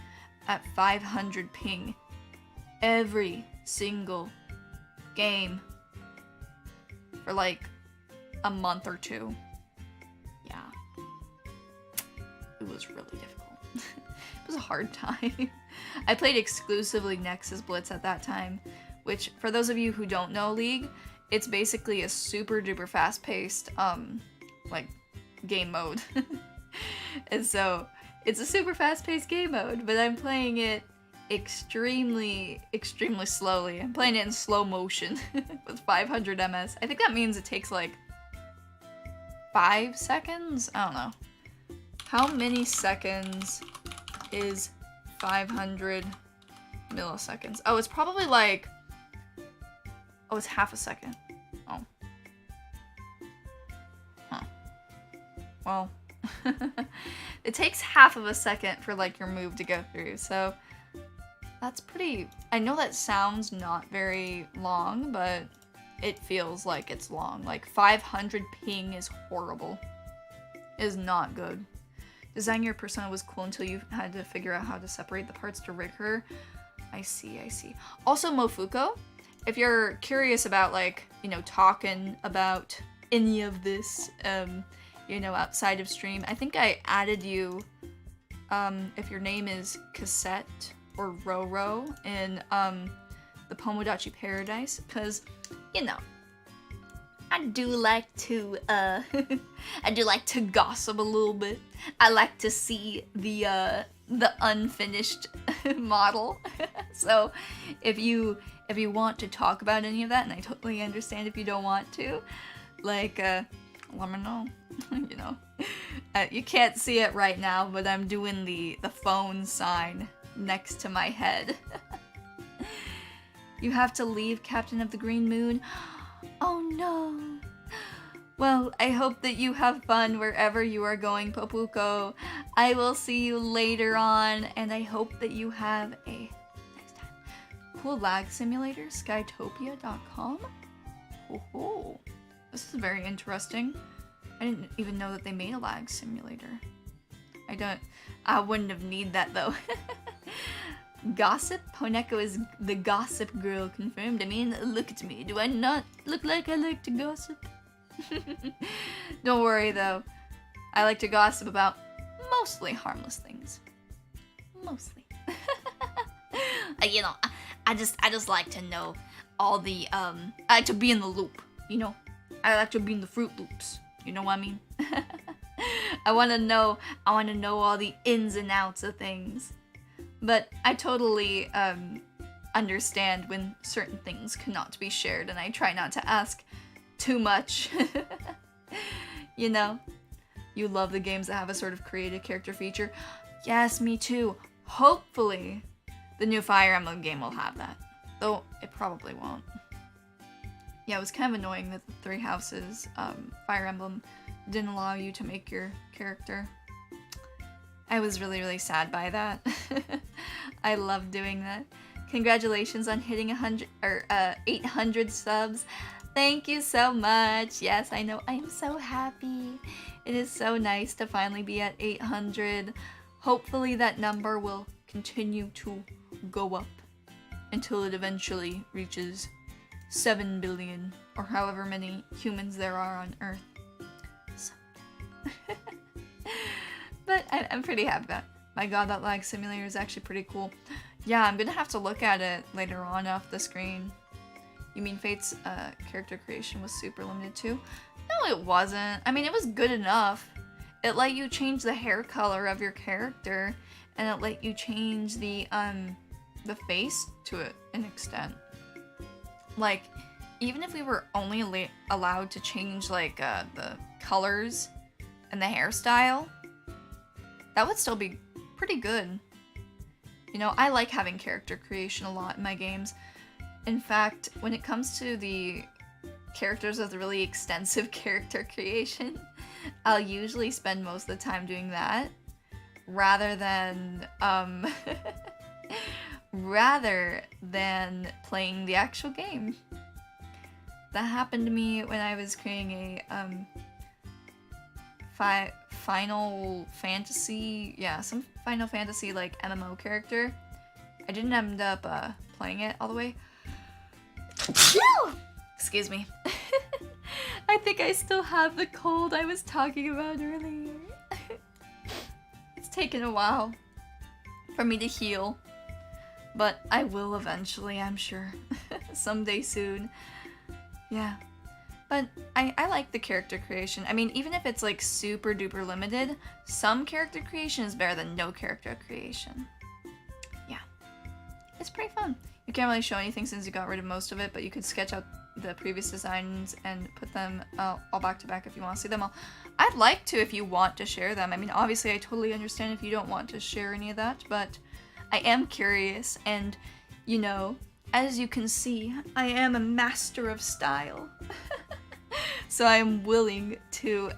at 500 ping every single game for like a month or two. Yeah. It was really difficult. It was a hard time. I played exclusively Nexus Blitz at that time, which, for those of you who don't know League, it's basically a super duper fast paced, like, game mode. And so, it's a super fast paced game mode, but I'm playing it extremely, extremely slowly. I'm playing it in slow motion with 500 ms. I think that means it takes like 5 seconds? I don't know. How many seconds is 500 milliseconds? Oh, it's probably like Oh, it's half a second. Oh. Huh. Well, it takes half of a second for like your move to go through, so that's pretty... I know that sounds not very long, but it feels like it's long. Like 500 ping is horrible. It is not good. Designing your persona was cool until you had to figure out how to separate the parts to rig her. I see, I see. Also, Mofuko, if you're curious about, like, you know, talking about any of this, you know, outside of stream, I think I added you, if your name is Cassette or Roro in, the Pomodachi Paradise, because, you know, I do like to, I do like to gossip a little bit. I like to see the unfinished model. So if you want to talk about any of that, and I totally understand if you don't want to, like, let me know. You know, you can't see it right now, but I'm doing the phone sign next to my head. You have to leave, Captain of the Green Moon. Oh no. Well, I hope that you have fun wherever you are going, Popuko. I will see you later on, and I hope that you have a next time. Cool lag simulator, skytopia.com. Oh, this is very interesting. I didn't even know that they made a lag simulator. I wouldn't have need that though. Gossip? Poneko is the gossip girl confirmed. I mean, look at me. Do I not look like I like to gossip? Don't worry though. I like to gossip about mostly harmless things. Mostly. You know, I just like to know all the I like to be in the loop, you know? I like to be in the Fruit Loops. You know what I mean? I wanna know all the ins and outs of things. But I totally understand when certain things cannot be shared, and I try not to ask too much. You know? You love the games that have a sort of creative character feature. Yes, me too. Hopefully, the new Fire Emblem game will have that. Though, it probably won't. Yeah, it was kind of annoying that the Three Houses Fire Emblem didn't allow you to make your character. I was really, really sad by that. I love doing that. Congratulations on hitting 800 subs. Thank you so much. Yes, I know. I'm so happy. It is so nice to finally be at 800. Hopefully that number will continue to go up until it eventually reaches 7 billion or however many humans there are on Earth. So. But I'm pretty happy about it. My god, that lag simulator is actually pretty cool. Yeah, I'm gonna have to look at it later on off the screen. You mean Fate's character creation was super limited too? No, it wasn't. I mean, it was good enough. It let you change the hair color of your character, and it let you change the face to an extent. Like, even if we were only allowed to change like the colors and the hairstyle, that would still be pretty good. You know, I like having character creation a lot in my games. In fact, when it comes to the characters with really extensive character creation, I'll usually spend most of the time doing that rather than playing the actual game. That happened to me when I was creating a Final Fantasy, some Final Fantasy like MMO character. I didn't end up playing it all the way. Excuse me. I think I still have the cold I was talking about earlier. It's taken a while for me to heal, but I will eventually, I'm sure. Someday soon. Yeah. But I like the character creation. I mean, even if it's like super duper limited, some character creation is better than no character creation. Yeah. It's pretty fun. You can't really show anything since you got rid of most of it, but you could sketch out the previous designs and put them all back to back if you want to see them all. I'd like to if you want to share them. I mean, obviously I totally understand if you don't want to share any of that, but I am curious, and, you know, as you can see, I am a master of style. So I am willing to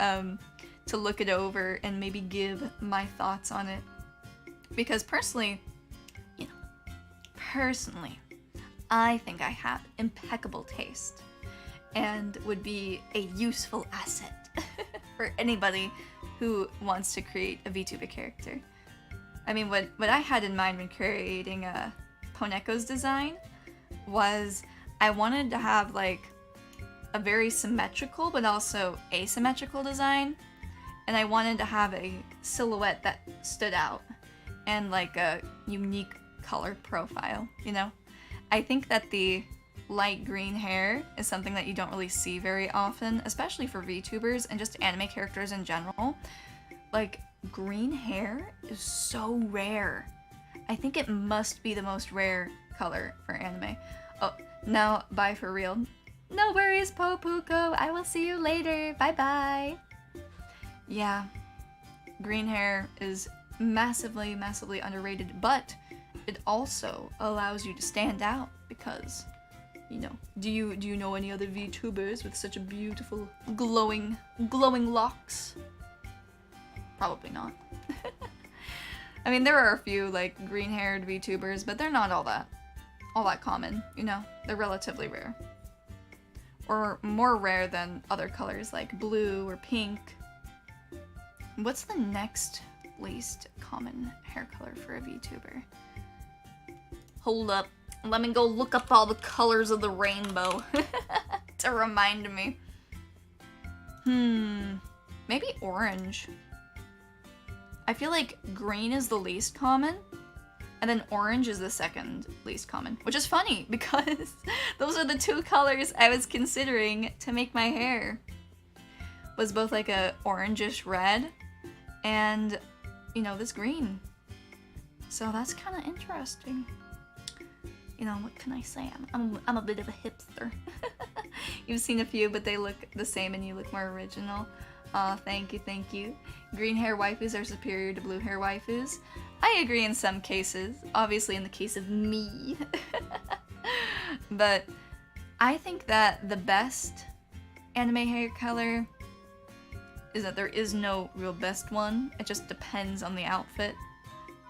look it over and maybe give my thoughts on it. Because personally, I think I have impeccable taste and would be a useful asset for anybody who wants to create a Vtuber character. I mean, what I had in mind when creating Poneko's design was I wanted to have like a very symmetrical but also asymmetrical design, and I wanted to have a silhouette that stood out and like a unique color profile, you know? I think that the light green hair is something that you don't really see very often, especially for VTubers and just anime characters in general. Like, green hair is so rare. I think it must be the most rare color for anime. Oh, now, bye for real. No worries, Popuko. I will see you later. Bye-bye. Yeah, green hair is massively, massively underrated, but it also allows you to stand out because, you know, do you know any other VTubers with such a beautiful, glowing locks? Probably not. I mean, there are a few like green-haired VTubers, but they're not all that common, you know? They're relatively rare. Or more rare than other colors like blue or pink. What's the next least common hair color for a VTuber? Hold up. Let me go look up all the colors of the rainbow to remind me. Maybe orange. I feel like green is the least common, and then orange is the second least common, which is funny because those are the two colors I was considering to make my hair. Was both like a orangish red and, you know, this green. So that's kind of interesting. You know, what can I say? I'm a bit of a hipster. You've seen a few, but they look the same and you look more original. Aw, thank you, thank you. Green hair waifus are superior to blue hair waifus. I agree in some cases, obviously in the case of me. But I think that the best anime hair color is that there is no real best one. It just depends on the outfit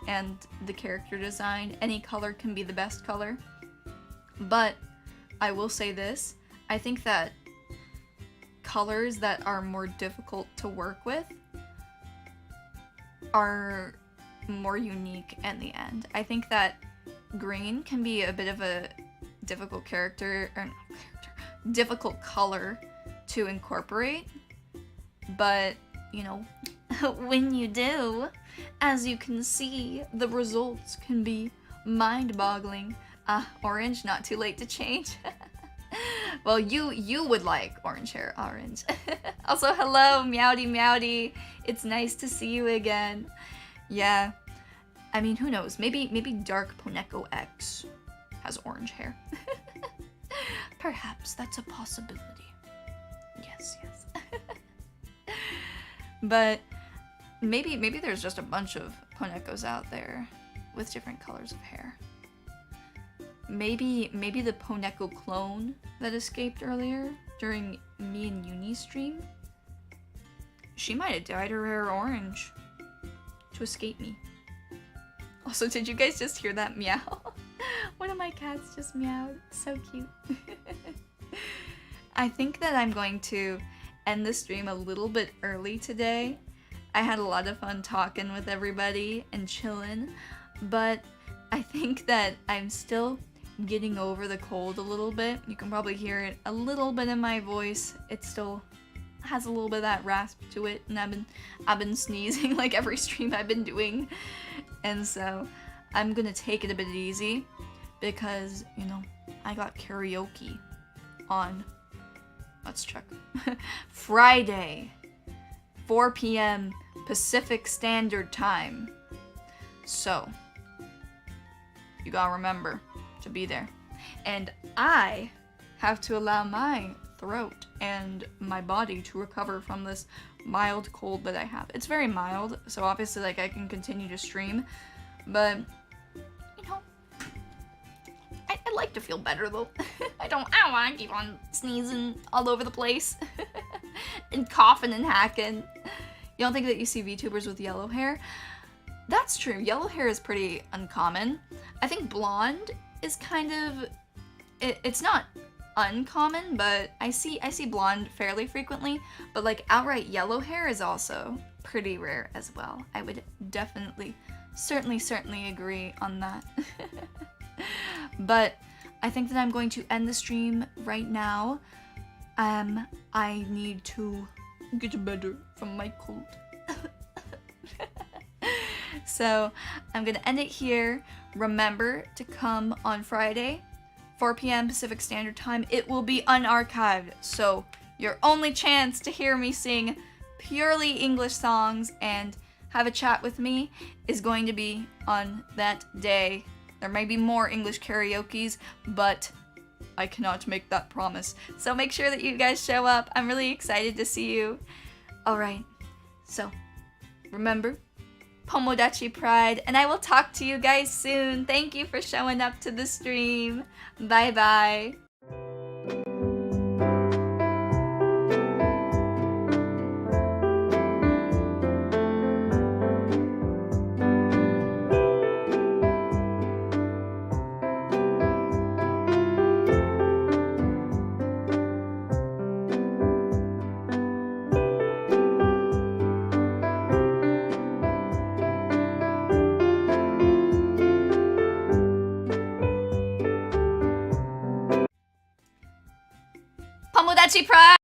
and the character design. Any color can be the best color. But I will say this, I think that colors that are more difficult to work with are more unique in the end. I think that green can be a bit of a difficult difficult color to incorporate, but you know, when you do, as you can see, the results can be mind-boggling. Orange, not too late to change. Well, you would like orange hair, orange. Also, hello, Meowdy Meowdy. It's nice to see you again. Yeah, I mean, who knows? Maybe Dark Poneko X has orange hair. Perhaps that's a possibility. Yes. But maybe there's just a bunch of Ponekos out there with different colors of hair. Maybe the Poneko clone that escaped earlier during me and Uni's stream, she might have dyed her hair orange to escape me. Also, did you guys just hear that meow? One of my cats just meowed. So cute. I think that I'm going to end the stream a little bit early today. I had a lot of fun talking with everybody and chilling, but I think that I'm still getting over the cold a little bit. You can probably hear it a little bit in my voice. It still has a little bit of that rasp to it, and I've been sneezing like every stream I've been doing, and so I'm gonna take it a bit easy because, you know, I got karaoke on, let's check, Friday, 4 p.m. Pacific Standard Time. So you gotta remember to be there. And I have to allow my throat and my body to recover from this mild cold that I have. It's very mild, so obviously like I can continue to stream, but you know, I I'd like to feel better though. I don't want to keep on sneezing all over the place and coughing and hacking. You don't think that you see VTubers with yellow hair? That's true. Yellow hair is pretty uncommon. I think blonde is kind of, it's not uncommon, but I see blonde fairly frequently, but like outright yellow hair is also pretty rare as well. I would definitely, certainly agree on that. But I think that I'm going to end the stream right now. I need to get better from my cold. So I'm gonna end it here. Remember to come on Friday, 4 p.m. Pacific Standard Time. It will be unarchived, so your only chance to hear me sing purely English songs and have a chat with me is going to be on that day. There may be more English karaokes, but I cannot make that promise. So make sure that you guys show up. I'm really excited to see you. Alright, so remember, Pomodachi Pride, and I will talk to you guys soon. Thank you for showing up to the stream. Bye bye. Pomodachi Pride!